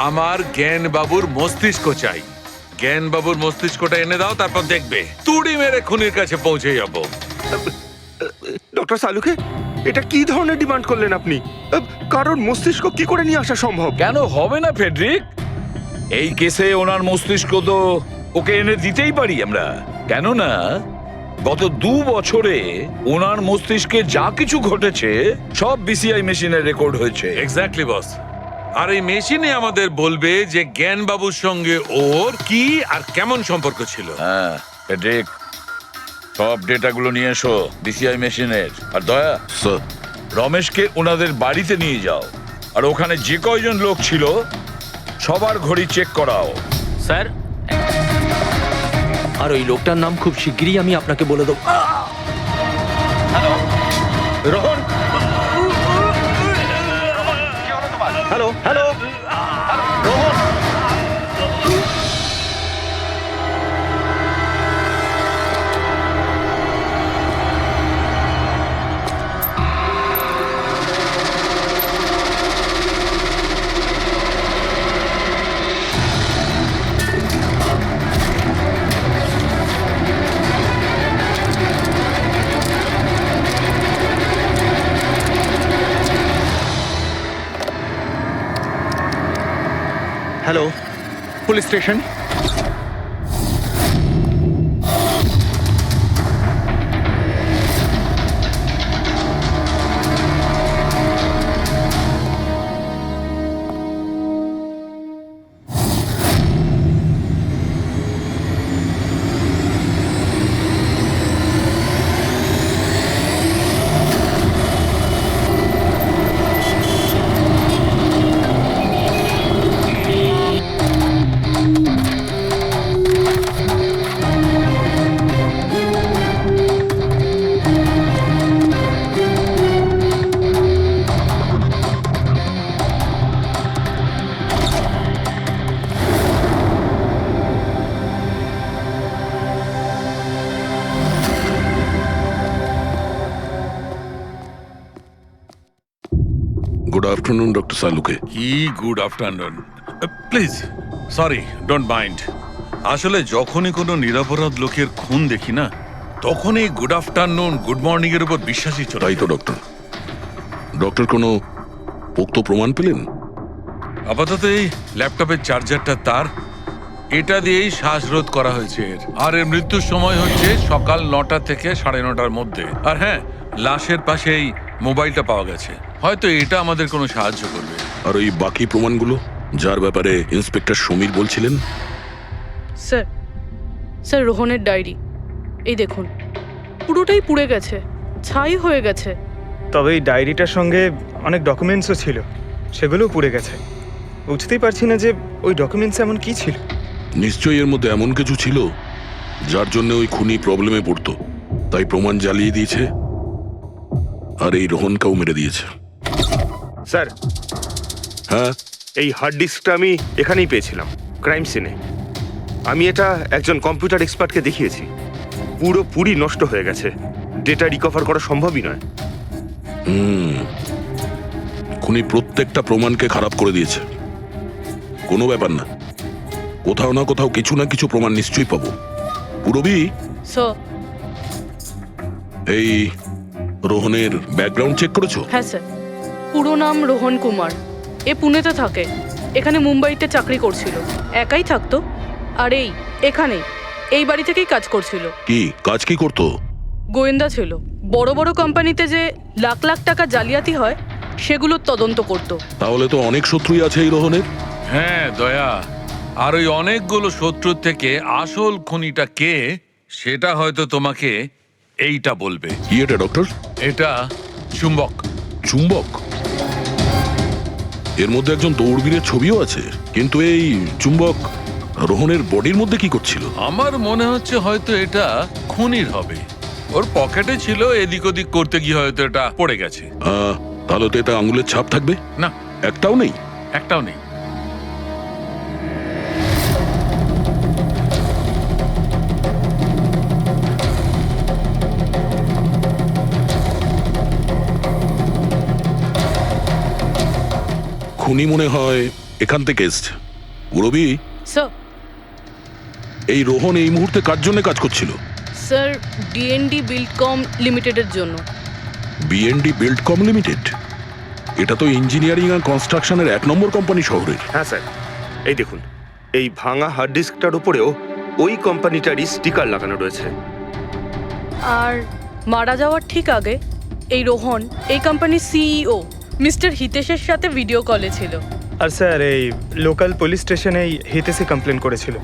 আমার জ্ঞানবাবুর মস্তিষ্ক চাই। জ্ঞানবাবুর মস্তিষ্কটা এনে দাও, তারপর দেখবে তুড়ি মেরে খুনির কাছে পৌঁছে যাবো। ডক্টর সালুকে, এটা কি ধরনের ডিমান্ড করলেন আপনি? কারণ মস্তিষ্ক কি করে নিয়ে আসা সম্ভব? কেন হবে না ফেডরিক? এই কেসে ওনার মস্তিষ্ক তো ওকে এনে দিতেই পারি আমরা। কেননা গত 2 বছরে ওনার মস্তিষ্কে যা কিছু ঘটেছে সব বিসিআই মেশিনে রেকর্ড হয়েছে। এক্স্যাক্টলি বস। আর এই মেশিনে আমাদের বলবে যে জ্ঞানবাবুর সঙ্গে ওর কি আর কেমন সম্পর্ক ছিল। হ্যাঁ ফেডরিক, সব ডেটাগুলো নিয়ে এসো বিসিআই মেশিনের। আর দয়া, স্যার, রমেশকে ওনাদের বাড়িতে নিয়ে যাও, আর ওখানে যে কয়জন লোক ছিল সবার ঘড়ি চেক করাও। স্যার, আর ওই লোকটার নাম খুব শিগগিরই আমি আপনাকে বলে দেবো। Rohan, hello hello, Rohan, hello, police station. Good afternoon doctor Salunke. কি good afternoon. Please sorry, don't mind. আসলে যখনই কোনো নিরপরাধ লোকের খুন দেখি না, তখনই গুড আফটারনুন গুড মর্নিং এর উপর বিশ্বাসই চলে। তাই তো ডক্টর। ডক্টর কোনো পোক্ত প্রমাণ পেলেন? আপাতত এই ল্যাপটপের চার্জারটা তার, এটা দিয়েই শ্বাসরোধ করা হয়েছে এর। আর এর মৃত্যুর সময় হচ্ছে সকাল 9টা থেকে 9:30টার মধ্যে। আর হ্যাঁ, লাশের পাশে এই মোবাইলটা পাওয়া গেছে, হয়তো এটা আমাদের কোনো সাহায্য করবে। আর ওই বাকি প্রমাণগুলো যার ব্যাপারে ইন্সপেক্টর সমীর বলছিলেন? স্যার স্যার রোহনের ডায়েরি এই দেখুন, পুরোটাই পুড়ে গেছে, ছাই হয়ে গেছে। তবে এই ডায়েরিটার সঙ্গে অনেক ডকুমেন্টসও ছিল, সেগুলোও পুড়ে গেছে। বুঝতেই পারছি না যে ওই ডকুমেন্টস এমন কি ছিল। নিশ্চয়ই এর মধ্যে এমন কিছু ছিল যার জন্য ওই খুনি প্রবলেমে পড়তো, তাই প্রমাণ জ্বালিয়ে দিয়েছে আর এই রোহনকেও মেরে দিয়েছে। স্যার, হ্যাঁ, এই হার্ড ডিস্কটা আমি এখানেই পেয়েছিলাম, ক্রাইম সিনে। আমি এটা একজন কম্পিউটার এক্সপার্টকে দেখিয়েছি। পুরোপুরি নষ্ট হয়ে গেছে, ডেটা রিকভার করা সম্ভবই নয়। খুনি প্রত্যেকটা প্রমাণকে খারাপ করে দিয়েছে। কোনো ব্যাপার না, কোথাও না কোথাও কিছু না কিছু প্রমাণ নিশ্চয়ই পাবো। পুরবি, স্যার। এই রোহনের ব্যাকগ্রাউন্ড চেক করেছো? হ্যাঁ স্যার, পুরো নাম রোহন কুমার। এ পুনেতে থাকে, এখানে মুম্বাইতে চাকরি করছিল, একাই থাকতো। আর এখানে এই বাড়ি থেকেই কাজ করছিল। কি কাজ কি করতো? গোয়েন্দা ছিল। বড় বড় কোম্পানিতে যে লাখ লাখ টাকা জালিয়াতি হয় সেগুলোর তদন্ত করত। তাহলে তো অনেক শত্রুই আছে এই রোহনের। হ্যাঁ দয়া, আর ওই অনেকগুলো শত্রুর থেকে আসল খুনিটা কে সেটা হয়তো তোমাকে এইটা বলবে। কি এটা ডক্টর? এটা চুম্বক। চুম্বক? এর মধ্যে একজন দৌড়বীরের ছবিও আছে, কিন্তু এই চুম্বক রোহনের বডির মধ্যে কি করছিল? আমার মনে হচ্ছে হয়তো এটা খুনির হবে। ওর পকেটে ছিল, এদিক ওদিক করতে গিয়ে হয়তো এটা পড়ে গেছে। তাহলে তো এটা আঙুলের ছাপ থাকবে? না, একটাও নেই। একটাও নেই। খুনি মনে হয় এখান থেকে এসছে। পুরবি, স্যার। এই রোহন এই মুহূর্তে কার জন্য কাজ করছিল? স্যার, ডিএনডি বিল্ডকম লিমিটেডের জন্য। BND Buildcom limited? এটা তো ইঞ্জিনিয়ারিং আর কনস্ট্রাকশনের 1 নম্বর কোম্পানি শহরের। হ্যাঁ স্যার, এই দেখুন, এই ভাঙা হার্ড ডিস্কটার উপরেও ওই কোম্পানিটারই স্টিকার লাগানো রয়েছে। আর মারা যাওয়ার ঠিক আগে এই রোহন এই কোম্পানির সিইও মিস্টার হিতেশের সাথে ভিডিও কলে ছিল। আর স্যার, এই লোকাল পুলিশ স্টেশনেই হিতেশই কমপ্লেন করেছিল।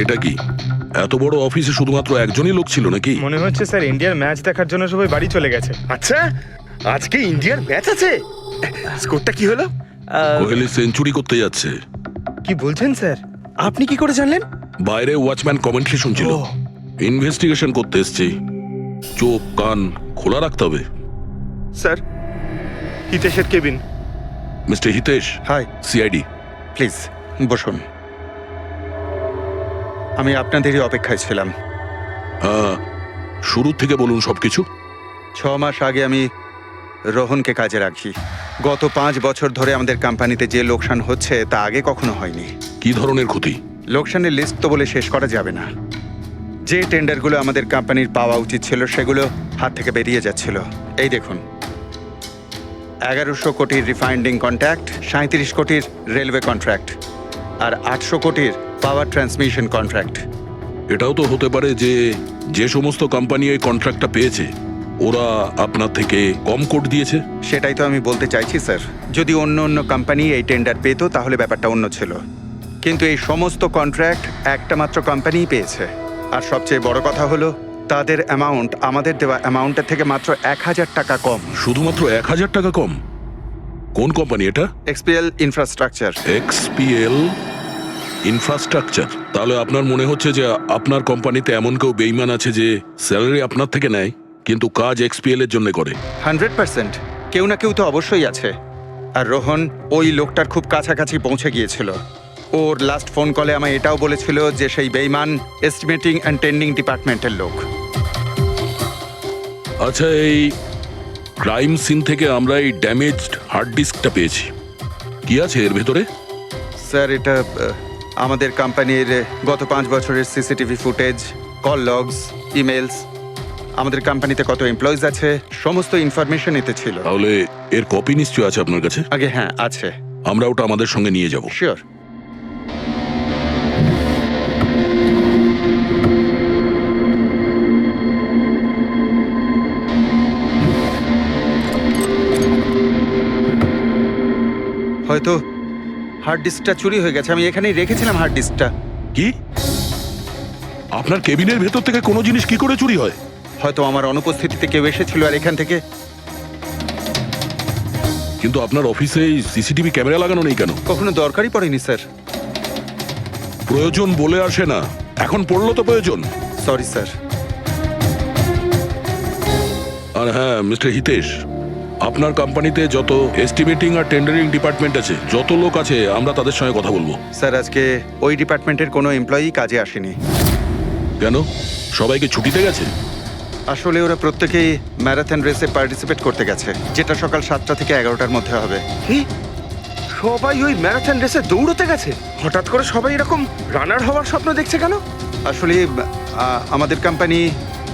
এটা কি এত বড় অফিসে শুধুমাত্র একজনই লোক ছিল নাকি? মনে হচ্ছে স্যার ইন্ডিয়ার ম্যাচ দেখার জন্য সবাই বাড়ি চলে গেছে। আচ্ছা, আজকে ইন্ডিয়ার ম্যাচ আছে? স্কোরটা কি হলো? কোহলি সেঞ্চুরি করতে যাচ্ছে। কি বলছেন স্যার? আপনি কি করে জানলেন? বাইরে ওয়াচম্যান কমেন্ট্রি শুনছিল। ইনভেস্টিগেশন করতে এসেছি, চোখ কান খোলা রাখতে হবে। স্যার, হিতেশের cabin. Mister Hitesh. Hi. CID. Please বসুন। আমি আপনাদেরই অপেক্ষায় ছিলাম। শুরু থেকে বলুন সবকিছু। 6 মাস আগে আমি রোহনকে কাজে রাখি। গত 5 বছর ধরে আমাদের কোম্পানিতে যে লোকসান হচ্ছে তা আগে কখনো হয়নি। কি ধরনের ক্ষতি? লোকসানের লিস্ট তো বলে শেষ করা যাবে না। যে টেন্ডারগুলো আমাদের কোম্পানির পাওয়া উচিত ছিল সেগুলো হাত থেকে বেরিয়ে যাচ্ছিল। এই দেখুন, 1100 কোটির রিফাইন্ডিং কন্ট্রাক্ট, 37 কোটির রেলওয়ে কন্ট্রাক্ট, আর 800 কোটির পাওয়ার ট্রান্সমিশন কন্ট্রাক্ট। এটাও তো হতে পারে যে যে সমস্ত কোম্পানি এই কন্ট্রাক্টটা পেয়েছে ওরা আপনার থেকে কম কোট দিয়েছে। সেটাই তো আমি বলতে চাইছি স্যার। যদি অন্য কোম্পানি এই টেন্ডার পেতো তাহলে ব্যাপারটা অন্য ছিল, কিন্তু এই সমস্ত কন্ট্রাক্ট একটা মাত্র কোম্পানিই পেয়েছে। আর সবচেয়ে বড় কথা হলো তাদের অ্যামাউন্ট আমাদের দেওয়া অ্যামাউন্টের থেকে মাত্র 1000 টাকা কম। শুধুমাত্র 1000 টাকা কম? কোন কোম্পানি এটা? XPL infrastructure. XPL infrastructure? তাহলে আপনার মনে হচ্ছে যে আপনার কোম্পানিতে এমন কেউ বেইমান আছে যে স্যালারি আপনার থেকে নেয় কিন্তু কাজ এক্সপিএল এর জন্য করে? 100% কেউ না কেউ তো অবশ্যই আছে। আর রোহন ওই লোকটার খুব কাছাকাছি পৌঁছে গিয়েছিল। ওর লাস্ট ফোন কলে আমায় এটাও বলেছিল যে সেই বেইমান এস্টিমেটিং অ্যান্ড টেন্ডিং ডিপার্টমেন্টের লোক। আচ্ছা, এই ক্রাইম সিন থেকে আমরা এই ড্যামেজড হার্ড ডিস্কটা পেয়েছি। কি আছে এর ভেতরে? স্যার, এটা আমাদের কোম্পানির গত 5 বছরের CCTV footage, call logs, emails, আমাদের কোম্পানিতে কত এমপ্লয়িজ আছে, সমস্ত ইনফরমেশন এতে ছিল। তাহলে এর কপি নিশ্চয়ই আছে আপনার কাছে? আগে হ্যাঁ, আছে। আমরা ওটা আমাদের সঙ্গে নিয়ে যাব। শিওর। হয়তো হার্ড ডিস্কটা চুরি হয়ে গেছে। আমি এখানেই রেখেছিলাম হার্ড ডিস্কটা। কি? আপনার কেবিনের ভেতর থেকে কোনো জিনিস কি করে চুরি হয়? হয়তো আমার অনুপস্থিতিতে কেউ এসেছিল আর এখান থেকে। কিন্তু আপনার অফিসে সিসিটিভি ক্যামেরা লাগানো নেই কেন? কখনো দরকারই পড়েনি স্যার। প্রয়োজন বলে আসে না, এখন পড়লো তো প্রয়োজন। Sorry sir. আর হ্যাঁ, মিস্টার হিতেশ, আপনার কোম্পানিতে যত এস্টিমেটিং আর টেন্ডারিং ডিপার্টমেন্ট আছে, যত লোক আছে, আমরা তাদের সঙ্গে কথা বলবো। স্যার, আজকে ওই ডিপার্টমেন্টের কোনো এমপ্লয়ি কাজে আসেনি। কেন? সবাইকে ছুটিতে গেছে? আসলে ওরা প্রত্যেকেই ম্যারাথন রেসে পার্টিসিপেট করতে গেছে, যেটা সকাল 7টা থেকে 11টার মধ্যে হবে। কি? সবাই ওই ম্যারাথন রেসে দৌড়তে গেছে? হঠাৎ করে সবাই এরকম রানার হওয়ার স্বপ্ন দেখছে কেন? আসলে আমাদের কোম্পানি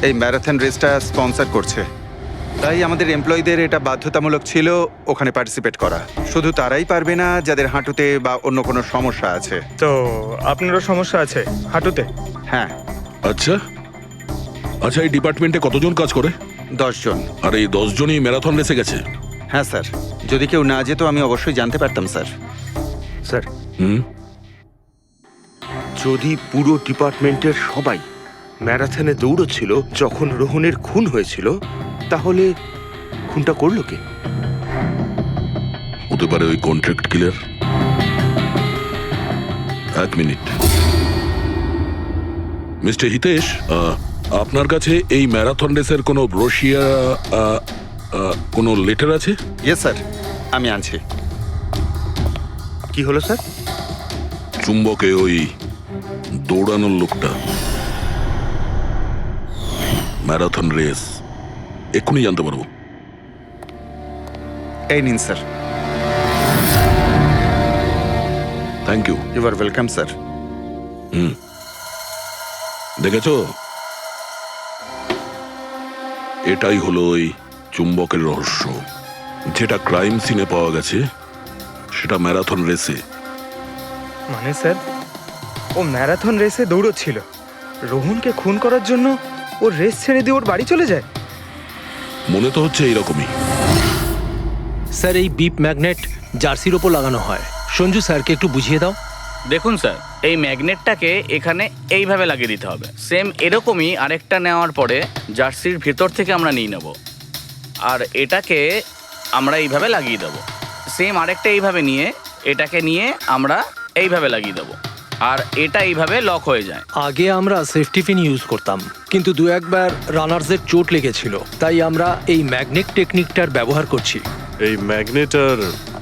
এই ম্যারাথন রেসটা স্পন্সর করছে, তাই আমাদের এমপ্লয়ীদের এটা বাধ্যতামূলক ছিল ওখানে পার্টিসিপেট করা। শুধু তারাই পারবে না যাদের হাঁটুতে বা অন্য কোনো সমস্যা আছে। তো আপনারও সমস্যা আছে হাঁটুতে? হ্যাঁ। আচ্ছা আচ্ছা, এই ডিপার্টমেন্টে কতজন কাজ করে? 10 জন। আর এই 10 জনই ম্যারাথন রেসে গেছে? হ্যাঁ স্যার, যদি কেউ না যেত আমি অবশ্যই জানতে পারতাম স্যার। স্যার, যদি পুরো ডিপার্টমেন্টের সবাই ম্যারাথনে দৌড়চ্ছিল যখন রোহনের খুন হয়েছিল, তাহলে খুনটা করলো কে? হতে পারে ওই কন্ট্রাক্ট কিলার। 1 মিনিট। মিস্টার হিতেশ, আপনার কাছে এই ম্যারাথন রেসের কোনো ব্রোশিয়া, কোনো লেটার আছে? ইয়েস স্যার, আমি আনছি। কি হলো স্যার? চুম্বকে ওই দৌড়ানোর লোকটা, ম্যারাথন রেস, এক্ষুনি জানতে পারবো। এই নিন sir. Thank you. You are welcome sir. দেখেছো, এটাই হলো ওই চুম্বকের রহস্য। যেটা ক্রাইম সিনে পাওয়া গেছে সেটা ম্যারাথন রেসে। মানে স্যার, ও ম্যারাথন রেসে দৌড়চ্ছিল, রোহনকে খুন করার জন্য ও রেস ছেড়ে দিয়ে ওর বাড়ি চলে যায়? মনে তো হচ্ছে এইরকমই। স্যার, এই বিপ ম্যাগনেট জার্সির ওপর লাগানো হয়। সঞ্জু স্যারকে একটু বুঝিয়ে দাও। দেখুন স্যার, এই ম্যাগনেটটাকে এখানে এইভাবে লাগিয়ে দিতে হবে। সেম এরকমই আরেকটা নেওয়ার পরে জার্সির ভেতর থেকে আমরা নিয়ে নেব, আর এটাকে আমরা এইভাবে লাগিয়ে দেবো। সেম আরেকটা এইভাবে নিয়ে এটাকে নিয়ে আমরা এইভাবে লাগিয়ে দেবো, আর এটা এইভাবে লক হয়ে যায়। আগে আমরা সেফটি পিন ইউজ করতাম, কিন্তু 2-1 রানার্সের চোট লেগেছিল, তাই আমরা এই ম্যাগনেট টেকনিকটার ব্যবহার করছি। এই ম্যাগনেট আর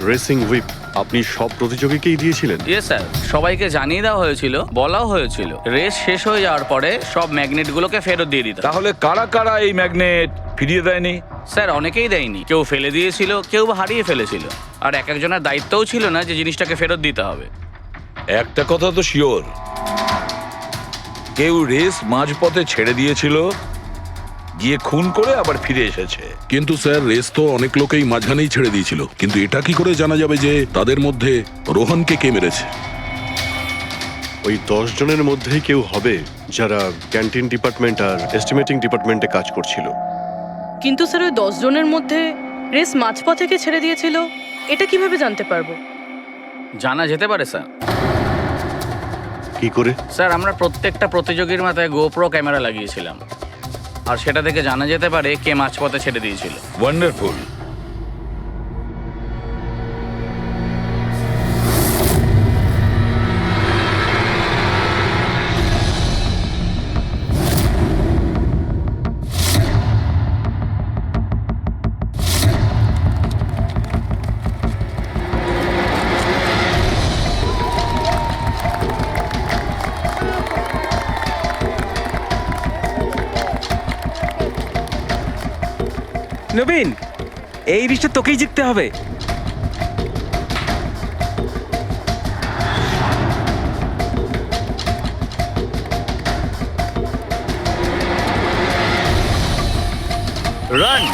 রেসিং হুইপ আপনি সব প্রতিযোগীকেই দিয়েছিলেন? ইয়েস স্যার, সবাইকে জানিয়ে দেওয়া হয়েছিল, বলাও হয়েছিল রেস শেষ হয়ে যাওয়ার পরে সব ম্যাগনেটগুলোকে ফেরত দিয়ে দিতে। তাহলে কারা কারা এই ম্যাগনেট ফিরিয়ে দেয়নি? স্যার, অনেকেই দেয়নি, কেউ ফেলে দিয়েছিল, কেউ বা হারিয়ে ফেলেছিল, আর এক একজনের দায়িত্বও ছিল না যে জিনিসটাকে ফেরত দিতে হবে। একটা কথা তো শিওর, কেউ রেস মাঝপথে ছেড়ে দিয়েছিল, গিয়ে খুন করে আবার ফিরে এসেছে। কিন্তু স্যার, রেস তো অনেক লোকেই মাঝখানেই ছেড়ে দিয়েছিল, কিন্তু এটা কি করে জানা যাবে যে তাদের মধ্যে রোহনকে কে মেরেছে? ওই 10 জনের মধ্যেই কেউ হবে যারা ক্যান্টিন ডিপার্টমেন্ট আর এস্টিমেটিং ডিপার্টমেন্টে কাজ করছিল। কিন্তু স্যার, ওই 10 জনের মধ্যে রেস মাঝপথ থেকে ছেড়ে দিয়েছিল, এটা কিভাবে জানতে পারবো? জানা যেতে পারে স্যার। কি করে? স্যার, আমরা প্রত্যেকটা প্রতিযোগীর মাথায় গোপ্রো ক্যামেরা লাগিয়েছিলাম, আর সেটা থেকে জানা যেতে পারে কে মাঝপথে ছেড়ে দিয়েছিল। ওয়ান্ডারফুল। নবীন, এই রিসটা তোকেই জিততে হবে। রান।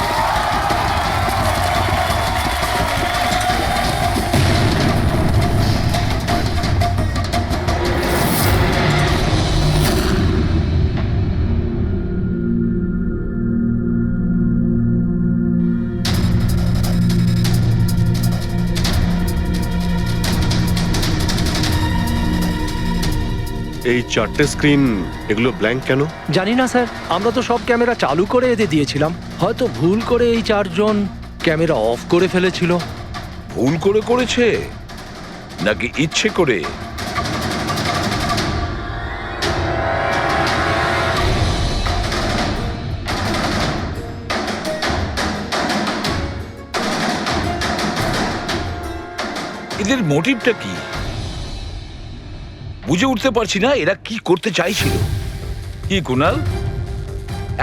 এই চারটে স্ক্রিন এগুলো ব্ল্যাঙ্ক কেন? জানি না স্যার, আমরা তো সব ক্যামেরা চালু করে এদের দিয়েছিলাম, হয়তো ভুল করে এই চারজন ক্যামেরা অফ করে ফেলেছিল। ভুল করে করেছে নাকি ইচ্ছে করে? এদের মোটিভটা কি বুঝে উঠতে পারছি না। এরা কি করতে চাইছিল? কি কুনাল,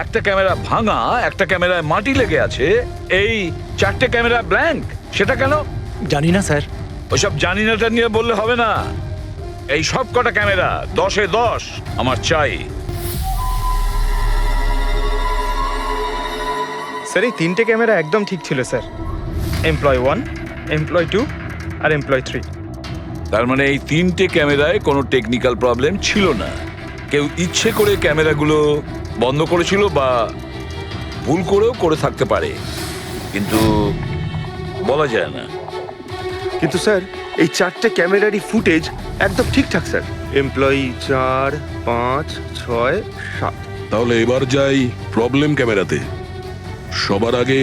একটা ক্যামেরা ভাঙা, একটা ক্যামেরায় মাটি লেগে আছে, এই চারটে ক্যামেরা ব্ল্যাঙ্ক, সেটা কেন? জানি না স্যার। ওইসব জানি নাটা নিয়ে বললে হবে না। এই সব কটা ক্যামেরা 10-এ 10 আমার চাই। স্যার এই তিনটে ক্যামেরা একদম ঠিক ছিল স্যার। এমপ্লয় 1, এমপ্লয় 2 আর এমপ্লয় 3। তার মানে এই তিনটে ক্যামেরায় কোনো টেকনিক্যাল প্রবলেম ছিল না। কেউ ইচ্ছে করে ক্যামেরাগুলো বন্ধ করেছিল বা ভুল করেও করে থাকতে পারে, কিন্তু বলা যায় না। কিন্তু স্যার এই চারটে ক্যামেরারই ফুটেজ একদম ঠিকঠাক স্যার। এমপ্লয়ি 4, 5, 6, 7। তাহলে এবার যাই প্রবলেম ক্যামেরাতে। সবার আগে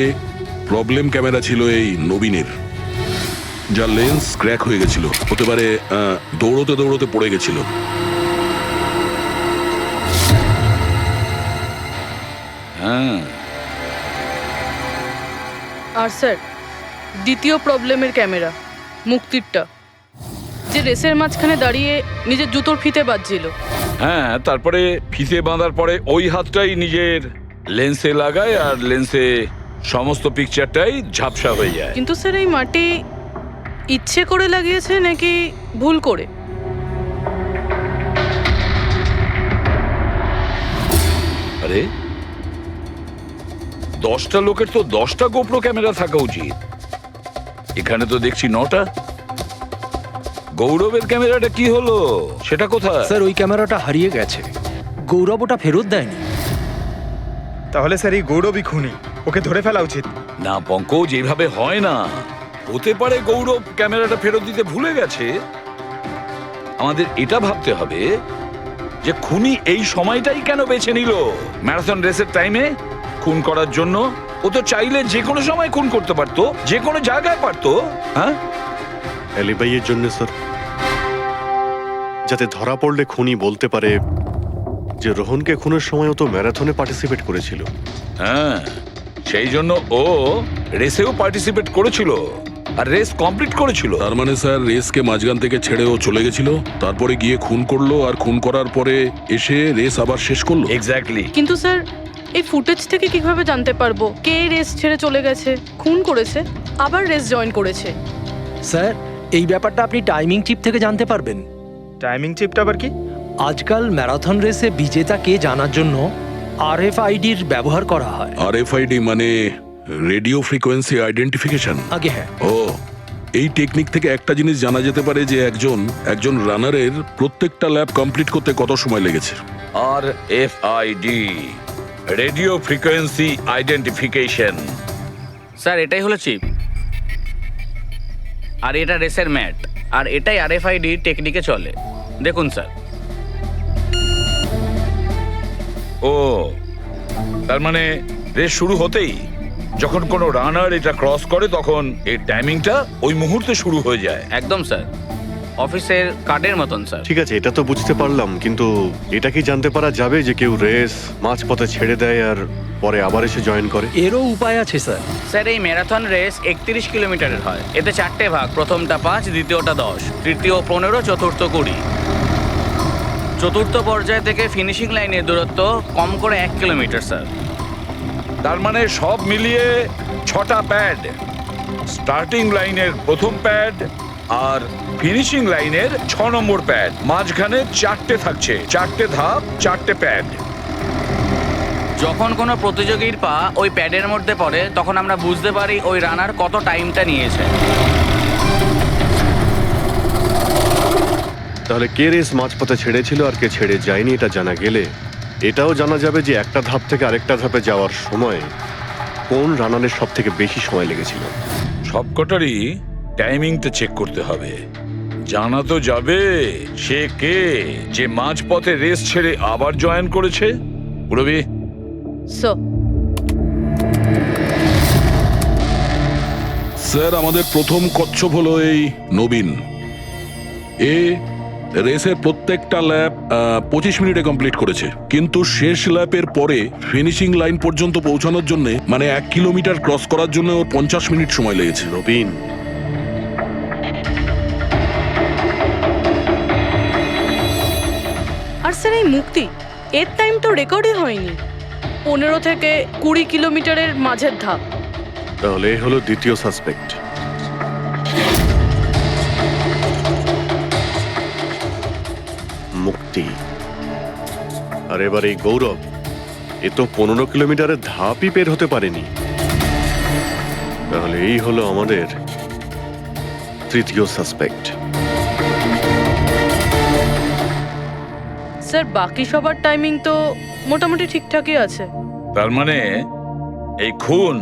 প্রবলেম ক্যামেরা ছিল এই নবীনের, যার লেন্স ক্র্যাক হয়ে গেছিল। হতে পারে দৌড়তে দৌড়তে পড়ে গেছিল। হ্যাঁ, আর স্যার দ্বিতীয় প্রবলেমের ক্যামেরা, মুক্তিরটা, যে রেসের মাঝখানে দাঁড়িয়ে নিজের জুতোর ফিতে বাজছিল। হ্যাঁ, তারপরে ফিতে বাঁধার পরে ওই হাতটাই নিজের লেন্সে লাগায় আর লেন্সে সমস্ত পিকচারটাই ঝাপসা হয়ে যায়। কিন্তু স্যার এই মাটি ইচ্ছে করে লাগিয়েছে নাকি ভুল করে? আরে 10টা লোকের তো 10টা গোপ্রো ক্যামেরা থাকা উচিত, এখানে তো দেখছি 9টা। গৌরবের ক্যামেরাটা কি হলো, সেটা কোথায়? স্যার ওই ক্যামেরাটা হারিয়ে গেছে, গৌরব ওটা ফেরত দেয়নি। তাহলে স্যার এই গৌরবই খুনি, ওকে ধরে ফেলা উচিত। না পঙ্কজ, এইভাবে হয় না। হতে পারে গৌরব ক্যামেরাটা ফেরত দিতে ভুলে গেছে। আমাদের এটা ভাবতে হবে যে খুনি এই সময়টাই কেন বেছে নিল ম্যারাথন রেসের টাইমে খুন করার জন্য। ও তো চাইলে যে কোনো সময় খুন করতে পারতো, যে কোনো জায়গায় পারতো। হ্যাঁ, অ্যালিবাইয়ের জন্য স্যার, যাতে ধরা পড়লে খুনি বলতে পারে যে রোহনকে খুনের সময়ও তো ম্যারাথনে পার্টিসিপেট করেছিল। হ্যাঁ, সেই জন্য ও রেসেও পার্টিসিপেট করেছিল আর রেস কমপ্লিট করেছিল। তার মানে স্যার রেসকে মাঝখান থেকে ছেড়ে ও চলে গেছিল, তারপরে গিয়ে খুন করলো, আর খুন করার পরে এসে রেস আবার শেষ করলো। এক্স্যাক্টলি। কিন্তু স্যার এই ফুটেজ থেকে কিভাবে জানতে পারবো কে রেস ছেড়ে চলে গেছে, খুন করেছে, আবার রেস জয়েন করেছে? স্যার এই ব্যাপারটা আপনি টাইমিং চিপ থেকে জানতে পারবেন। টাইমিং চিপটা আবার কি? আজকাল ম্যারাথন রেসে বিজেতা কে জানার জন্য RFIDর ব্যবহার করা হয়। RFID মানে রেডিও ফ্রিকোয়েন্সি আইডেন্টিফিকেশন। আগে হ্যাঁ। ও, এই টেকনিক থেকে একটা জিনিস জানা যেতে পারে যে একজন রানারের প্রত্যেকটা ল্যাব কমপ্লিট করতে কত সময় লেগেছে। RFID, radio frequency identification. Sir এটাই হলো চিপ, আর এটা রেসের ম্যাট, আর এটাই RFID টেকনিকে চলে। দেখুন স্যার। ও, তার মানে রেস শুরু হতেই যখন কোনো রানার এটা ক্রস করে তখন এই টাইমিংটা ওই মুহূর্তে শুরু হয়ে যায়। একদম স্যার, অফিসের কার্ডের মতন স্যার। ঠিক আছে, এটা তো বুঝতে পারলাম, কিন্তু এটা কি জানতে পারা যাবে যে কেউ রেস মাঝপথে ছেড়ে দেয় আর পরে আবার এসে জয়েন করে? এরও উপায় আছে স্যার। স্যার এই ম্যারাথন রেস 31 কিলোমিটারের হয়। এতে 4টে ভাগ, প্রথমটা 5, দ্বিতীয়টা 10, তৃতীয় 15, চতুর্থ 20। চতুর্থ পর্যায় থেকে ফিনিশিং লাইনের দূরত্ব কম করে 1 কিলোমিটার স্যার। তার মানে সব মিলিয়ে 6টা প্যাড। স্টার্টিং লাইনের প্রথম প্যাড আর ফিনিশিং লাইনের 6 নম্বর প্যাড। মাঝখানে 4টে থাকছে, 4টে ধাপ, 4টে প্যাড। যখন কোনো প্রতিযোগীর পা ওই প্যাডের মধ্যে পড়ে তখন আমরা বুঝতে পারি ওই রানার কত টাইমটা নিয়েছে। তাহলে কে রেস মাঝপথে ছেড়েছিল আর কে ছেড়ে যায়নি এটা জানা গেলে এটাও জানা যাবে যে একটা ধাপ থেকে আরেকটা ধাপে যাওয়ার সময় কোন রানারের সব থেকে বেশি সময় লেগেছিল। সবকটারই টাইমিংটা চেক করতে হবে। জানা তো যাবে সে কে যে মাঝপথে রেস ছেড়ে আবার জয়েন করেছে। পুরবি, স্যার আমাদের প্রথম কচ্ছপ হলো এই নবীন। এ রেসের প্রত্যেকটা ল্যাপ 25 মিনিটে কমপ্লিট করেছে, কিন্তু শেষ ল্যাপের পরে ফিনিশিং লাইন পর্যন্ত পৌঁছানোর জন্য মানে 1 কিলোমিটার ক্রস করার জন্য ওর 50 মিনিট সময় লেগেছে। নবীন, আর স্যার এই মুক্তি, এর টাইম তো রেকর্ডই হয়নি। 15 থেকে 20 কিলোমিটারের মাঝের ধাপ। তাহলে এ হলো দ্বিতীয় সাসপেক্ট। মুক্তি। আর এবার এই গৌরব, এ তো 15 কিলোমিটারের ধাপই বের হতে পারেনি। তাহলে এই হলো আমাদের তৃতীয় সাসপেক্ট। স্যার বাকি সবার টাইমিং তো মোটামুটি ঠিকঠাকই আছে। তার মানে এই খুন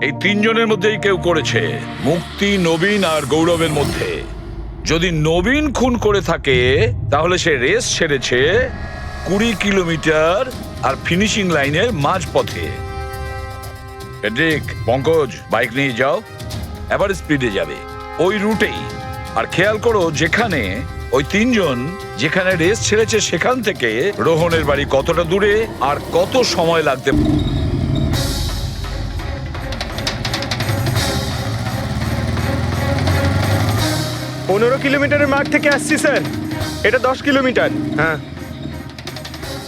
এই 3 জনের মধ্যেই কেউ করেছে, মুক্তি, নবীন আর গৌরবের মধ্যে। যদি নবীন খুন করে থাকে তাহলে সে রেস ছেড়েছে 20 কিলোমিটার আর ফিনিশিং লাইনের মাঝপথে। ফেডরিক, পঙ্কজ, বাইক নিয়ে যাও, এবার স্পিডে যাবে ওই রুটেই। আর খেয়াল করো যেখানে ওই 3 জন যেখানে রেস ছেড়েছে সেখান থেকে রোহনের বাড়ি কতটা দূরে আর কত সময় লাগতে। 15 কিলোমিটারের মার্ক থেকে আসছি স্যার। এটা 10 কিলোমিটার। হ্যাঁ,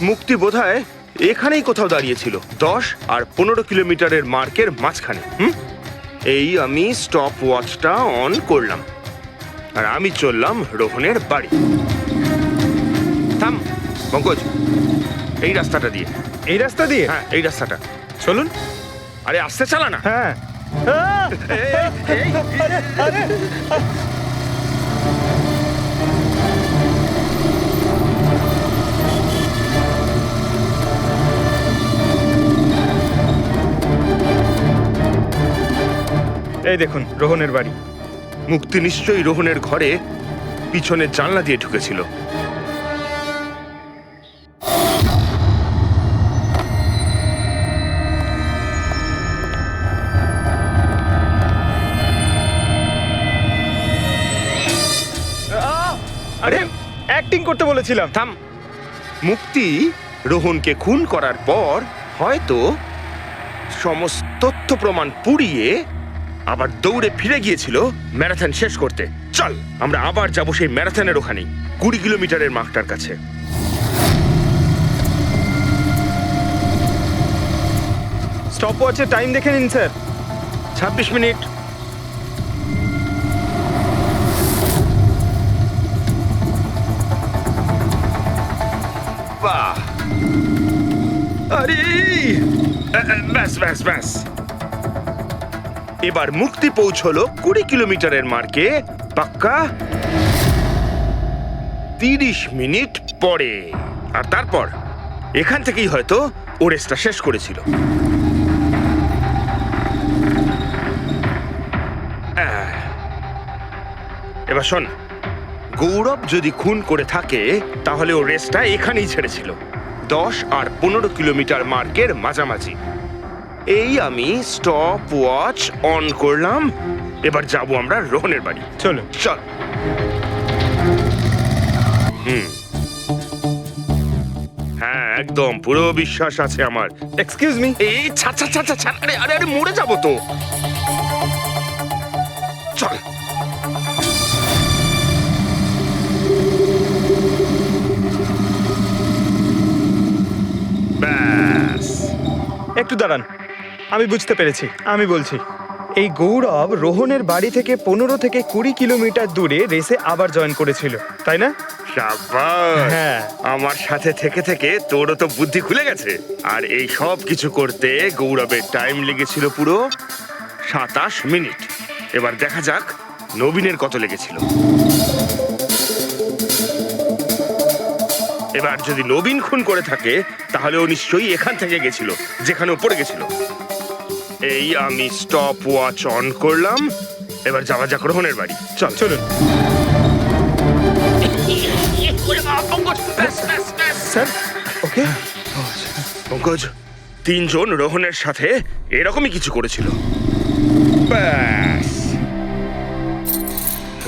মুক্তি বোধহয় এখানেই কোথাও দাঁড়িয়েছিল, 10 আর 15 কিলোমিটারের মার্কের মাঝখানে। এই আমি স্টপ ওয়াচটা অন করলাম আর আমি চললাম রোহনের বাড়ি। থাম পঙ্কজ, এই রাস্তাটা দিয়ে। এই রাস্তা দিয়ে? হ্যাঁ, এই রাস্তাটা। চলুন। আরে আস্তে চালা না। হ্যাঁ। এই দেখুন রোহনের বাড়ি। মুক্তি নিশ্চয়ই রোহনের ঘরে পিছনের জানলা দিয়ে ঢুকেছিল। আরে অ্যাক্টিং করতে বলেছিলাম। থাম। মুক্তি রোহনকে খুন করার পর হয়তো সমস্ত তথ্য প্রমাণ পুড়িয়ে আবার দৌড়ে ফিরে গিয়েছিল ম্যারাথন শেষ করতে। চল আমরা আবার যাব সেই ম্যারাথনের ওখানে 20 কিলোমিটারের মার্কটার কাছে। স্টপ ওয়াচের টাইম দেখে নিন স্যার। 26 মিনিট। বাহ, আরে ব্যাস ব্যাস ব্যাস। এবার মুক্তি পৌঁছলো 20 কিলোমিটারের মার্কে পাক্কা 30 মিনিট পরে। আর তারপর এখান থেকেই হয়তো ও রেসটা শেষ করেছিল। এবার শোন, গৌরব যদি খুন করে থাকে তাহলে ও রেসটা এখানেই ছেড়েছিল, 10 আর 15 কিলোমিটার মার্কের মাঝামাঝি। এই আমি স্টপ ওয়াচ অন করলাম। এবার যাব আমরা রোহনের বাড়ি। চলো চল। হ্যাঁ, একদম পুরো বিশ্বাস আছে আমার। Excuse me. এই ছাড় ছাড় ছাড় ছাড়। আরে আরে আরে মরে যাবো তো। চল। ব্যাস। একটু দাঁড়ান। আমি বুঝতে পেরেছি, আমি বলছি। এই গৌরব রোহনের বাড়ি থেকে 15 থেকে 20 কিলোমিটার দূরে রেসে আবার জয়েন করেছিল, তাই না? শাবাশ! হ্যাঁ। আমার সাথে থেকে থেকে তোরও তো বুদ্ধি খুলে গেছে। আর এই সব কিছু করতে গৌরবের টাইম লেগেছিল পুরো 27 মিনিট। এবার দেখা যাক নবীনের কত লেগেছিল। এবার যদি নবীন খুন করে থাকে তাহলে ও নিশ্চয়ই এখান থেকে গেছিল, যেখানে ও পড়ে গেছিল। এই আমি স্টপ ওয়াচ অন করলাম। এবার যাওয়া যাক রোহনের বাড়ি। চল চলুন স্যার। ওকে পঙ্কজ, 3 জন রোহনের সাথে এরকমই কিছু করেছিল। ব্যাস,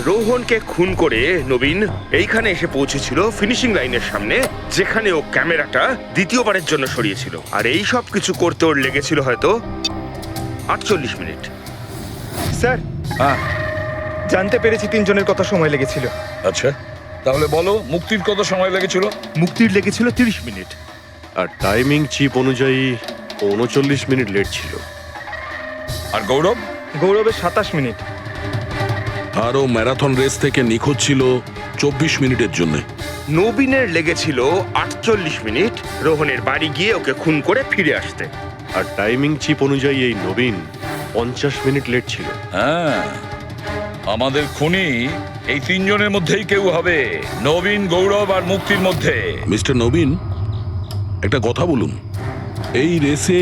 রোহনকে খুন করে নবীন এইখানে এসে পৌঁছেছিল ফিনিশিং লাইনের সামনে, যেখানে ও ক্যামেরাটা দ্বিতীয়বারের জন্য সরিয়েছিল। আর এই সব কিছু করতে ওর লেগেছিল হয়তো 48 মিনিট। স্যার, জানতে পেরেছি 3 জনের কত সময় লেগেছিল। আচ্ছা, তাহলে বলো মুক্তির কত সময় লেগেছিল? মুক্তির লেগেছিল 30 মিনিট, আর টাইমিং চিপ অনুযায়ী 39 মিনিট লেট ছিল। আর গৌরব? গৌরবের 27 মিনিট। আর ও ম্যারাথন রেস থেকে নিখোঁজ ছিল 24 মিনিটের জন্য। নবীনের লেগেছিল 48 মিনিট রোহনের বাড়ি গিয়ে ওকে খুন করে ফিরে আসতে। আর টাইমিং চিপ অনুযায়ী এই নবীন 50 মিনিট লেট ছিল। হ্যাঁ, আমাদের খুনি এই 3 জনের মধ্যেই কেউ হবে, নবীন, গৌরব আর মুক্তির মধ্যে। মিস্টার নবীন, একটা কথা বলুন। এই রেসে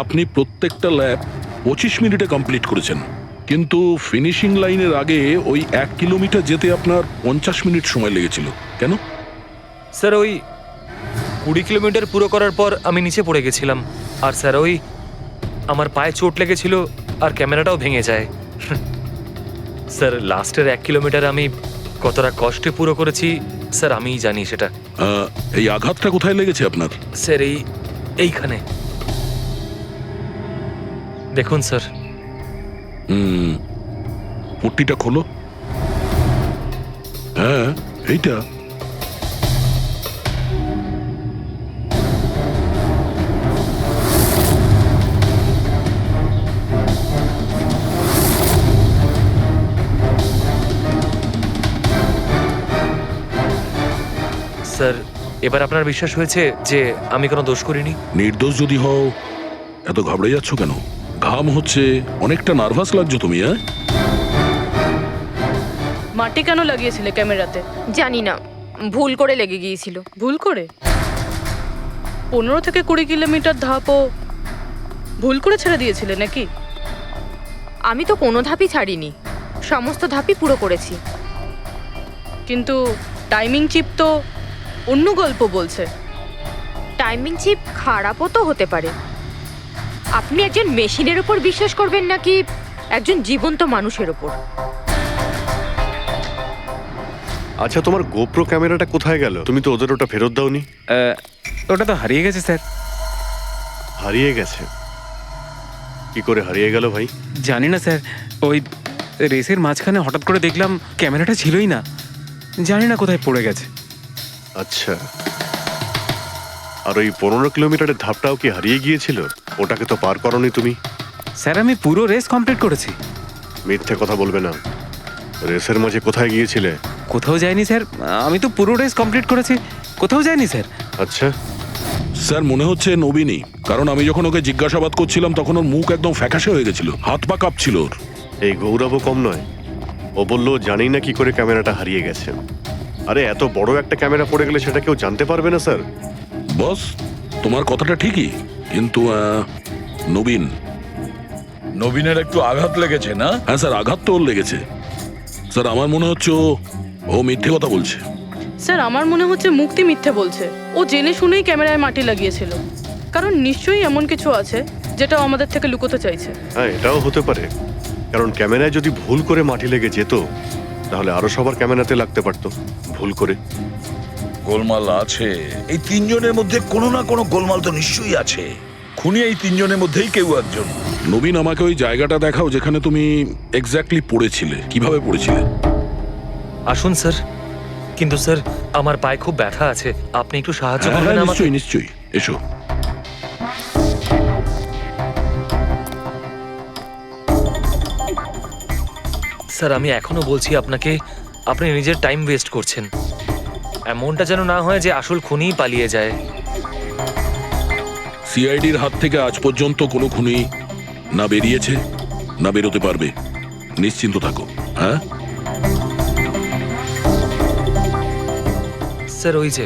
আপনি প্রত্যেকটা ল্যাপ 25 মিনিটে কমপ্লিট করেছেন, কিন্তু ফিনিশিং লাইনের আগে ওই 1 কিলোমিটার যেতে আপনার 50 মিনিট সময় লেগেছিল। কেন? স্যার ওই 20 কিলোমিটার পুরো করার পর আমি নিচে পড়ে গেছিলাম, আর স্যার ওই আমার পায়ে চোট লেগেছিল আর ক্যামেরাটাও ভেঙে যায়। স্যার লাস্টের 1 কিলোমিটার আমি কতটা কষ্টে পুরো করেছি স্যার আমিই জানি সেটা। এই আঘাতটা কোথায় লেগেছে আপনার? স্যার এইখানে দেখুন স্যার। পট্টিটা খোলো। হ্যাঁ, এইটা। স্যার এবার আপনার বিশ্বাস হয়েছে যে আমি কোনো দোষ করিনি? নির্দোষ যদি হও এত ঘাবড়ে যাচ্ছ কেন? ঘাম হচ্ছে, অনেকটা নার্ভাস লাগছো তুমি। হ্যাঁ, মাটি কেন লাগিয়েছিলে ক্যামেরাতে? জানি না, ভুল করে লেগে গিয়েছিল। ভুল করে? 15 থেকে 20 কিলোমিটার ধাপও ভুল করে ছেড়ে দিয়েছিলে নাকি? আমি তো কোনো ধাপই ছাড়িনি, সমস্ত ধাপই পুরো করেছি। কিন্তু টাইমিং চিপ তো অন্য গল্প বলছে। টাইমিং চিপ খারাপও তো হতে পারে। আপনি একজন মেশিনের উপর বিশ্বাস করবেন নাকি একজন জীবন্ত মানুষের উপর? আচ্ছা, তোমার গোপ্রো ক্যামেরাটা কোথায় গেল? তুমি তো ওদের ওটা ফেরত দাওনি। ওটা তো হারিয়ে গেছে স্যার। হারিয়ে গেছে? কি করে হারিয়ে গেল ভাই? জানি না স্যার, ওই রেসের মাঝখানে হঠাৎ করে দেখলাম ক্যামেরাটা ছিলই না, জানি না কোথায় পড়ে গেছে। আচ্ছা, আর ওই 15 কিলোমিটারের ধাপটাও কি হারিয়ে গিয়েছিল? ওটাকে তো পার করোনি তুমি। স্যার আমি পুরো রেস কমপ্লিট করেছি। মিথ্যে কথা বলবে না। রেসের মাঝে কোথায় গিয়েছিলে? কোথাও যায়নি স্যার, আমি তো পুরো রেস কমপ্লিট করেছি, কোথাও যায়নি স্যার। আচ্ছা স্যার মনে হচ্ছে নবীনই, কারণ আমি যখন ওকে জিজ্ঞাসাবাদ করছিলাম তখন ওর মুখ একদম ফ্যাকাশে হয়ে গেছিল, হাত পা কাঁপছিল ওর। এই গৌরবও কম নয়, ও বললো জানি না কি করে ক্যামেরাটা হারিয়ে গেছে। আরে এত বড় একটা ক্যামেরা পড়ে গেলে সেটা কেউ জানতে পারবে না স্যার। বস, তোমার কথাটা ঠিকই, কিন্তু নবীনের একটু আঘাত লেগেছে না? হ্যাঁ স্যার, আঘাত তো ওর লেগেছে। স্যার আমার মনে হচ্ছে ও মিথ্যে কথা বলছে। স্যার আমার মনে হচ্ছে মুক্তি মিথ্যে বলছে। ও জেনে শুনেই ক্যামেরায় মাটি লাগিয়েছিল, কারণ নিশ্চয়ই এমন কিছু আছে যেটা ও আমাদের থেকে লুকোতে চাইছে। হ্যাঁ, এটাও হতে পারে, কারণ ক্যামেরায় যদি ভুল করে মাটি লেগে যেত তাহলে আরো সবার ক্যামেরাতে লাগতে পারতো ভুল করে। গোলমাল আছে, এই 3 জনের মধ্যে কোনো না কোনো গোলমাল তো নিশ্চয়ই আছে। খুনি এই 3 জনের মধ্যেই কেউ একজন। নবীন, আমাকে ওই জায়গাটা দেখাও যেখানে তুমি এক্স্যাক্টলি পড়েছিলে, কিভাবে পড়েছিলে। আসুন স্যার, কিন্তু স্যার আমার পায়ে খুব ব্যথা আছে, আপনি একটু সাহায্য করবেন আমাকে? নিশ্চয়ই নিশ্চয়ই, এসো। স্যার আমি এখনো বলছি আপনাকে, আপনি নিজের টাইম ওয়েস্ট করছেন। এমনটা যেন না হয় যে আসল খুনিই পালিয়ে যায়। সিআইডির হাত থেকে আজ পর্যন্ত কোনো খুনি না বেরিয়েছে না বেরোতে পারবে, নিশ্চিন্ত থাকো। হ্যাঁ স্যার ওই যে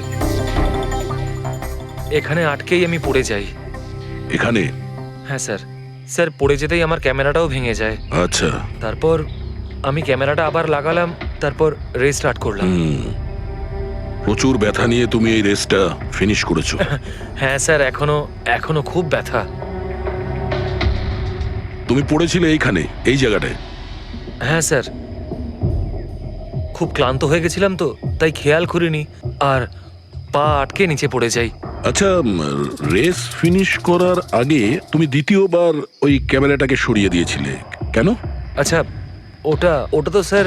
এখানে আটকেই আমি পড়ে যাই। এখানে? হ্যাঁ স্যার, স্যার পড়ে যেতেই আমার ক্যামেরাটাও ভেঙে যায়। আচ্ছা। তারপর আমি ক্যামেরাটা আবার লাগালাম, তারপর রেস স্টার্ট করলাম। প্রচুর ব্যথা নিয়ে তুমি এই রেসটা ফিনিশ করেছো। হ্যাঁ স্যার, এখনো খুব ব্যথা। তুমি পড়েছিলে এইখানে, এই জায়গাটায়? হ্যাঁ স্যার, খুব ক্লান্ত হয়ে গেছিলাম তো, তাই খেয়াল করিনি আর পা আটকে নিচে পড়ে যাই। আচ্ছা, রেস ফিনিশ করার আগে তুমি দ্বিতীয়বার ওই ক্যামেরাটাকে সরিয়ে দিয়েছিলে কেন? আচ্ছা, ওটা তো স্যার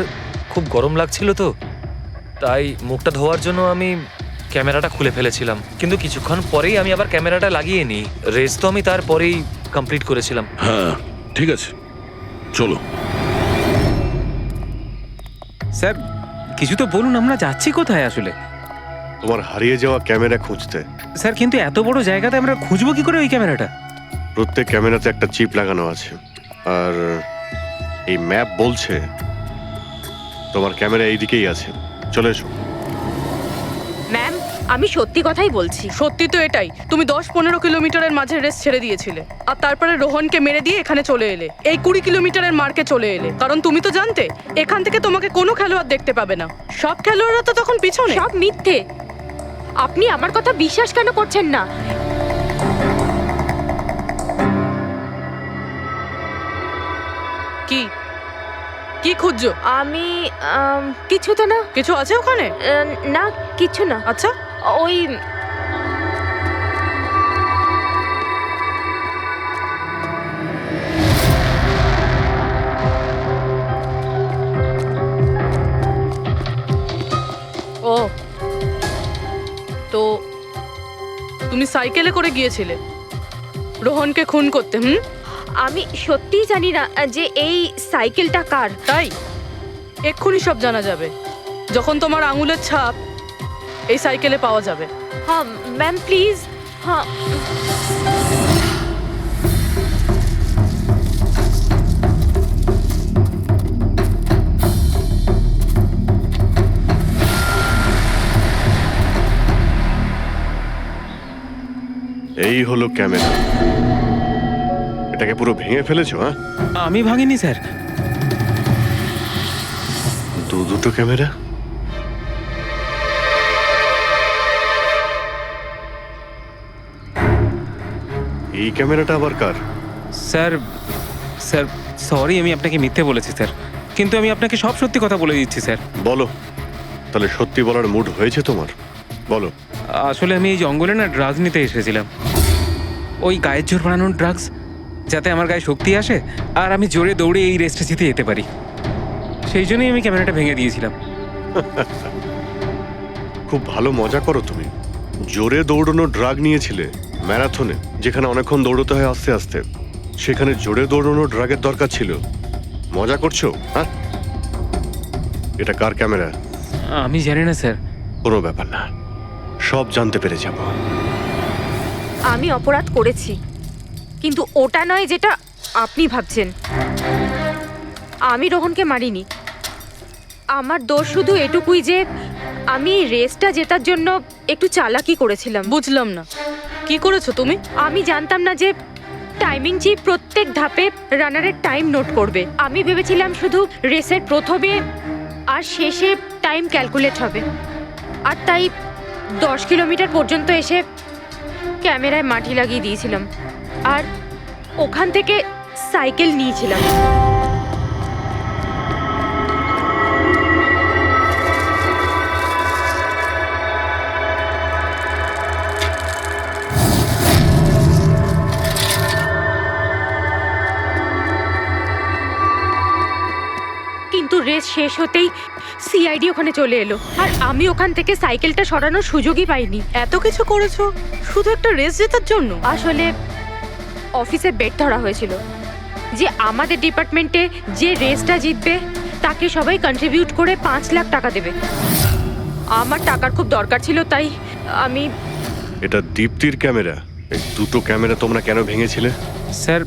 খুব গরম লাগছিল তো, তাই মুখটা ধোয়ার জন্য আমি ক্যামেরাটা খুলে ফেলেছিলাম। কিন্তু কিছুক্ষণ পরেই আমি আবার ক্যামেরাটা লাগিয়ে নিই। রেস তো আমি তারপরেই কমপ্লিট করেছিলাম। হ্যাঁ ঠিক আছে, চলো। স্যার কিছু তো বলুন, আমরা যাচ্ছি কোথায় আসলে? তোমার হারিয়ে যাওয়া ক্যামেরা খুঁজতে। স্যার কিন্তু এত বড় জায়গাতে আমরা খুঁজবো কি করে ওই ক্যামেরাটা? প্রত্যেক ক্যামেরাতে একটা চিপ লাগানো আছে, আর এই ম্যাপ বলছে তোমার ক্যামেরা এইদিকেই আছে। চলে এসো। ম্যাম, আমি সত্যি কথাই বলছি। সত্যি তো এটাই, তুমি 10-15 কিলোমিটারের মাঝে রেস ছেড়ে দিয়েছিলে আর তারপরে রোহনকে মেরে দিয়ে এখানে চলে এলে, এই 20 কিলোমিটারের মার্কে চলে এলে। কারণ তুমি তো জানতে এখান থেকে তোমাকে কোনো খেলোয়াড় দেখতে পাবে না। সব খেলোয়াড়রা তো তখন পিছনে। সব মিথ্যে। আপনি আমার কথা বিশ্বাস কেন করছেন না? কি কি খুঁজছো? আমি কিছু তো না। কিছু আছে ওখানে? না, কিছু না। আচ্ছা, ওই ও তো তুমি সাইকেলে করে গিয়েছিলে রোহনকে খুন করতে? আমি সত্যিই জানি না যে এই সাইকেলটা কার। তাই এক্ষুনি সব জানা যাবে যখন তোমার আঙুলের ছাপ এই সাইকেলে পাওয়া যাবে। হ্যাঁ ম্যাম, প্লিজ। হ্যাঁ এই হলো ক্যামেরা। এটাকে পুরো ভেঙে ফেলেছো? হ্যাঁ, আমি ভাঙিনি স্যার। দুটো ক্যামেরা? এই ক্যামেরাটা আবার কার? স্যার স্যার সরি, আমি আপনাকে মিথ্যে বলেছি স্যার, কিন্তু আমি আপনাকে সব সত্যি কথা বলে দিচ্ছি স্যার। বলো, তাহলে সত্যি বলার মুড হয়েছে তোমার? বলো। আসলে আমি এই জঙ্গলে না ড্রাগস নিতে এসেছিলাম, ওই গায়ের জোর বানানোর ড্রাগস, যাতে আমার গায়ে শক্তি আসে আর আমি জোরে দৌড়ে এই রেসটা জিতে যেতে পারি। সেই জন্যই আমি ক্যামেরাটা ভেঙে দিয়েছিলাম। খুব ভালো মজা করো তুমি। জোরে দৌড়ানো ড্রাগ নিয়েছিলে ম্যারাথনে, যেখানে অনেকক্ষণ দৌড়তে হয় আস্তে আস্তে। সেখানে জোরে দৌড়ানো ড্রাগের দরকার ছিল। মজা করছো? হ্যাঁ, এটা কার ক্যামেরা? আমি জানি না স্যার। কোনো ব্যাপার না, সব জানতে পেরে যাব। আমি অপরাধ করেছি, কিন্তু ওটা নয় যেটা আপনি ভাবছেন। আমি রোহনকে মারিনি। আমার দোষ শুধু এটুকুই যে আমি এই রেসটা জেতার জন্য একটু চালাকি করেছিলাম। বুঝলাম না, কি করেছো তুমি? আমি জানতাম না যে টাইমিং চিপ প্রত্যেক ধাপে রানারের টাইম নোট করবে। আমি ভেবেছিলাম শুধু রেসের প্রথমে আর শেষে টাইম ক্যালকুলেট হবে, আর তাই 10 কিলোমিটার পর্যন্ত এসে ক্যামেরায় মাটি লাগিয়ে দিয়েছিলাম আর ওখান থেকে সাইকেল নিয়েছিলাম। কিন্তু রেস শেষ হতেই সিআইডি ওখানে চলে এলো আর আমি ওখান থেকে সাইকেলটা সরানোর সুযোগই পাইনি। এত কিছু করেছো শুধু একটা রেস জেতার জন্য? আসলে অফিসে বেট ধরা হয়েছিল যে আমাদের ডিপার্টমেন্টে যে রেসটা জিতবে তাকে সবাই কন্ট্রিবিউট করে 5 লাখ টাকা দেবে। আমার টাকার খুব দরকার ছিল, তাই আমি এটা দীপ্তির ক্যামেরা। এই দুটো ক্যামেরা তোমরা কেন ভেঙেছিলে? স্যার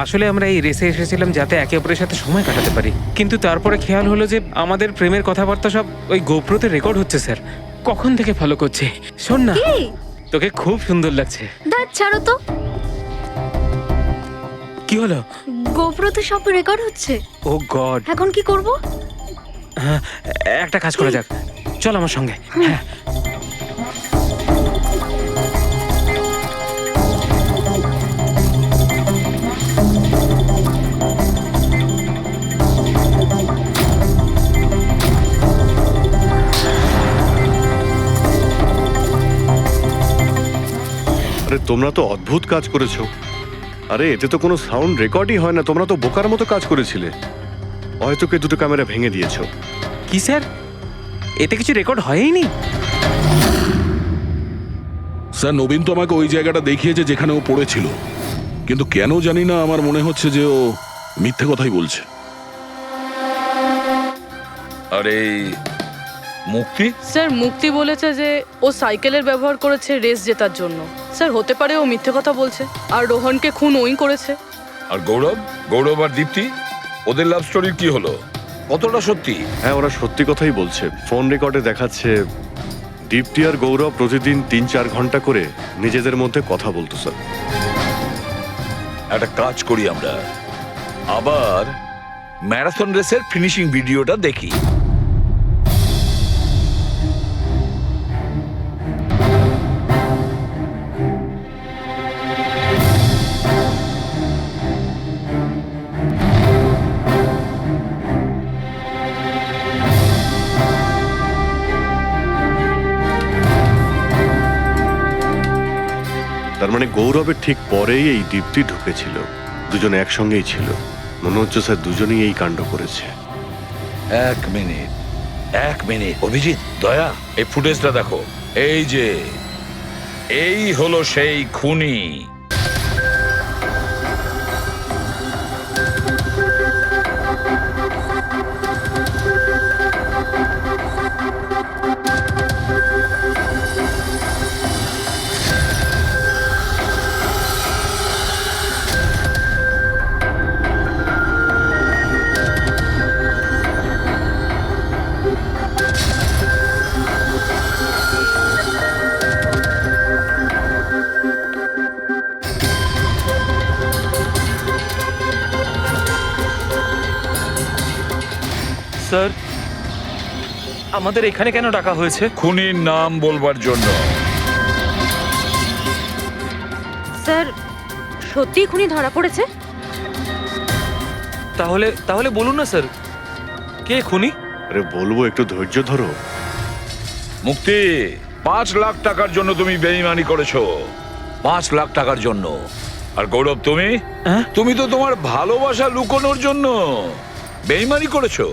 আসলে আমরা এই রেসে এসেছিলাম যাতে একে অপরের সাথে সময় কাটাতে পারি, কিন্তু তারপরে খেয়াল হলো যে আমাদের প্রেমের কথাবার্তা সব ওই গোপ্রোতে রেকর্ড হচ্ছে স্যার। কখন থেকে ফলো করছে। শোন না, কি? তোকে খুব সুন্দর লাগছে। দাঁত ছাড়ো তো। কি হলো? গোপ্রোতে সব রেকর্ড হচ্ছে। ও গড। এখন কি করব? হ্যাঁ, একটা কাজ করা যাক, চল আমার সঙ্গে। হ্যাঁ আরে তোমরা তো অদ্ভুত কাজ করেছো। আরে এতে তো কোনো সাউন্ড রেকর্ডই হয় না। তোমরা তো বোকার মতো কাজ করেছিলে। হয়তো কে দুটো ক্যামেরা ভেঙে দিয়েছো। কি স্যার, এতে কিছু রেকর্ড হয়নি? স্যার নবীন তো আমাকে ওই জায়গাটা দেখিয়েছে যেখানে ও পড়েছিল, কিন্তু কেন জানি না আমার মনে হচ্ছে যে ও মিথ্যে কথাই বলছে। আরে মুক্তি, স্যার মুক্তি বলেছে যে ও সাইকেলের ব্যবহার করেছে রেস জেতার জন্য। স্যার হতে পারে ও মিথ্যে কথা বলছে, আর রোহনকে খুন ওই করেছে। আর গৌরব আর দীপ্তি, ওদের লাভ স্টোরির কি হলো? কতটা সত্যি? হ্যাঁ, ওরা সত্যি কথাই বলছে। ফোন রেকর্ডে দেখাচ্ছে দীপ্তি আর গৌরব প্রতিদিন 3-4 ঘন্টা করে নিজেদের মধ্যে কথা বলতো। স্যার একটা কাজ করি, আমরা আবার ম্যারাথন রেসের ফিনিশিং ভিডিওটা দেখি। তার মানে গৌরবের ঠিক পরেই এই দীপ্তি ঢুকেছিল। দুজন একসঙ্গেই ছিল। মনে হচ্ছে স্যার দুজনেই এই কাণ্ড করেছে। এক মিনিট অভিজিৎ, দয়া, এই ফুটেজটা দেখো। এই হলো সেই খুনি। স্যার আমাদের এখানে কেন ডাকা হয়েছে? খুনির নাম বলবার জন্য। স্যার সত্যি খুনি ধরা পড়েছে? তাহলে বলুন না স্যার, কে খুনি? আরে বলবো, একটু ধৈর্য ধরো। মুক্তি, 5 লাখ টাকার জন্য তুমি বেইমানি করেছো। 5 লাখ টাকার জন্য। আর গৌরব, তুমি তো তোমার ভালোবাসা লুকোনোর জন্য বেইমানি করেছো।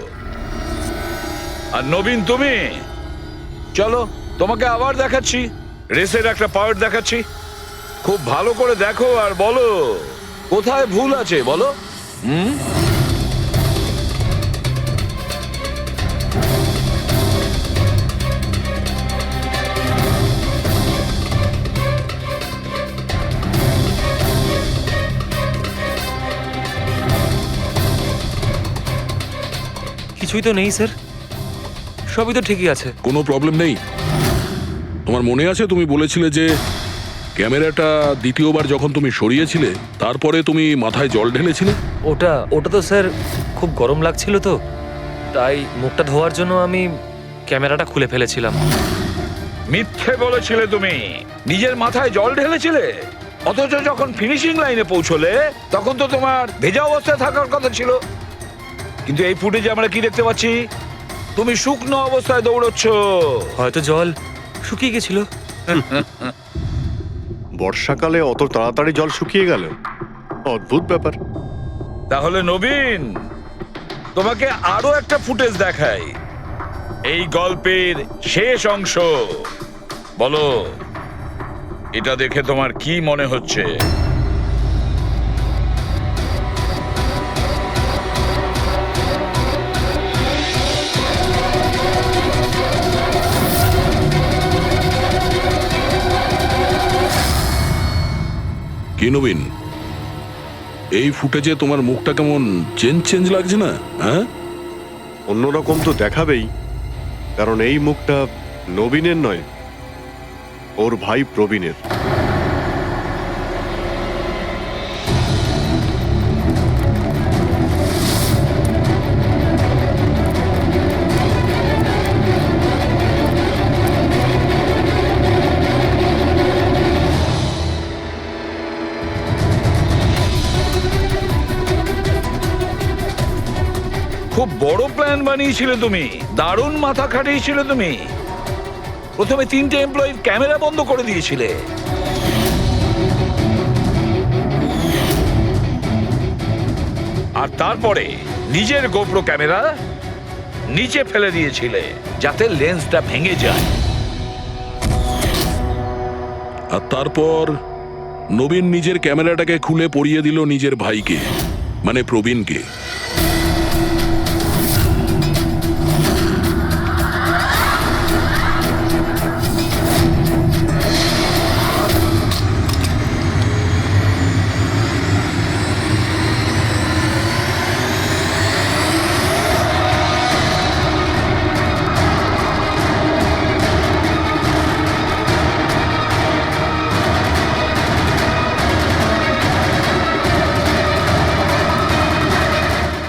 আর নবীন, তুমি চলো, তোমাকে আবার দেখাচ্ছি, রেসের একটা পার্ট দেখাচ্ছি। খুব ভালো করে দেখো আর বলো কোথায় ভুল আছে, বলো। কিছুই তো নেই স্যার, সবই তো ঠিকই আছে। কোনো প্রবলেম নেই। তোমার মনে আছে তুমি বলেছিলে যে ক্যামেরাটা দ্বিতীয়বার যখন তুমি সরিয়েছিলে তারপরে তুমি মাথায় জল ঢেলেছিলে? ওটা তো স্যার খুব গরম লাগছিল, তো তাই মুখটা ধোয়ার জন্য আমি ক্যামেরাটা খুলে ফেলেছিলাম। মিথ্যে বলেছিলে তুমি, নিজের মাথায় জল ঢেলেছিলে। অথচ যখন ফিনিশিং লাইনে পৌঁছলে তখন তো তোমার ভেজা অবস্থায় থাকার কথা ছিল। কিন্তু এই ফুটেজে আমরা কি দেখতে পাচ্ছি? তুমি শুকনো অবস্থায় দৌড়চ্ছ। হয়তো জল শুকিয়ে গেছিল। বর্ষাকালে অত তাড়াতাড়ি জল শুকিয়ে গেল, অদ্ভুত ব্যাপার। তাহলে নবীন, তোমাকে আরো একটা ফুটেজ দেখাই, এই গল্পের শেষ অংশ। বলো, এটা দেখে তোমার কি মনে হচ্ছে? কি নবীন, এই ফুটেজে তোমার মুখটা কেমন চেঞ্জ লাগছে না? হ্যাঁ, অন্যরকম তো দেখাবেই, কারণ এই মুখটা নবীনের নয়, ওর ভাই প্রবীণের। খুব বড় প্ল্যান বানিয়েছিলে তুমি, দারুণ মাথা খাটিয়েছিলে তুমি। প্রথমে 3টে এমপ্লয়ির ক্যামেরা বন্ধ করে দিয়েছিলে, আর তারপরে নিজের গোপ্রো ক্যামেরা নিচে ফেলে দিয়েছিলে যাতে লেন্সটা ভেঙে যায়। আর তারপর নবীন নিজের ক্যামেরাটাকে খুলে পরিয়ে দিল নিজের ভাইকে, মানে প্রবীণকে।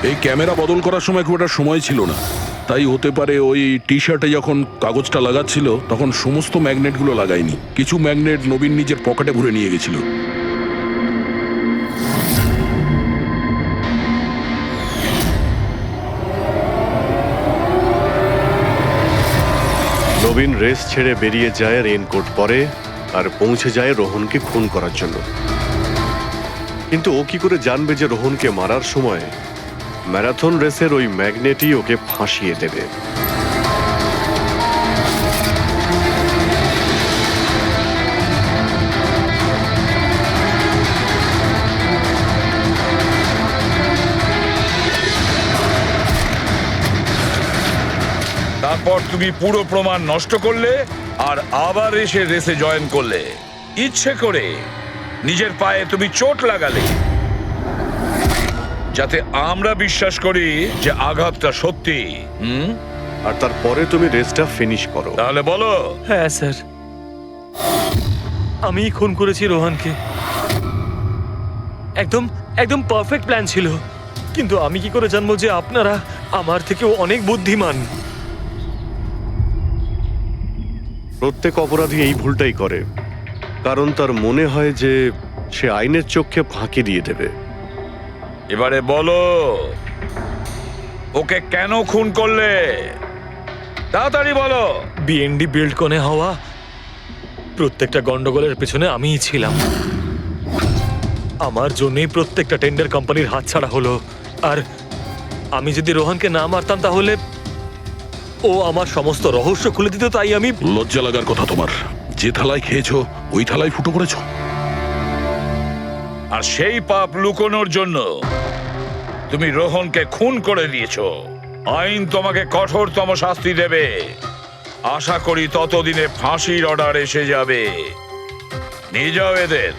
এই ক্যামেরা বদল করার সময় খুব একটা সময় ছিল না, তাই হতে পারে ওই টি শার্টে যখন কাগজটা লাগাচ্ছিল তখন সমস্ত ম্যাগনেটগুলো লাগায়নি, কিছু ম্যাগনেট নবীন নিজের পকেটে ভরে নিয়ে গেছিল। নবীন রেস ছেড়ে বেরিয়ে যায় রেইনকোট পরে, আর পৌঁছে যায় রোহনকে খুন করার জন্য। কিন্তু ও কি করে জানবে যে রোহনকে মারার সময় ম্যারাথন রেসের ওই ম্যাগনেটই ওকে ফাঁসিয়ে দেবে? তারপর তুমি পুরো প্রমাণ নষ্ট করলে আর আবার এসে রেসে জয়েন করলে। ইচ্ছে করে নিজের পায়ে তুমি চোট লাগালে যাতে আমরা বিশ্বাস করি যে আঘাতটা সত্যি। আর তারপরে তুমি রেসটা ফিনিশ করো। তাহলে বলো। হ্যাঁ স্যার, আমি খুন করেছি রোহনকে। একদম একদম পারফেক্ট প্ল্যান ছিল, কিন্তু আমি কি করে জানবো যে আপনারা আমার থেকেও অনেক বুদ্ধিমান? প্রত্যেক অপরাধী এই ভুলটাই করে, কারণ তার মনে হয় যে সে আইনের চোখে ফাঁকি দিয়ে দেবে। এবারে বলো, ওকে কেন খুন করলে? তাড়াতাড়ি বলো। বিএনডি বিল্ডকনে হওয়া প্রত্যেকটা গন্ডগোলের পেছনে আমিই ছিলাম। আমার জন্যই প্রত্যেকটা টেন্ডার কোম্পানির হাতছাড়া হলো। আর আমি যদি রোহনকে না মারতাম তাহলে ও আমার সমস্ত রহস্য খুলে দিত। তাই আমি... লজ্জা লাগার কথা তোমার, যে থালায় খেয়েছো ওই থালায় ফুটো করেছো। আর সেই পাপ লুকোনোর জন্য তুমি রোহনকে খুন করে দিয়েছো। আইন তোমাকে কঠোরতম শাস্তি দেবে। আশা করি ততদিনে ফাঁসির অর্ডার এসে যাবে। নিয়ে যাও এদের।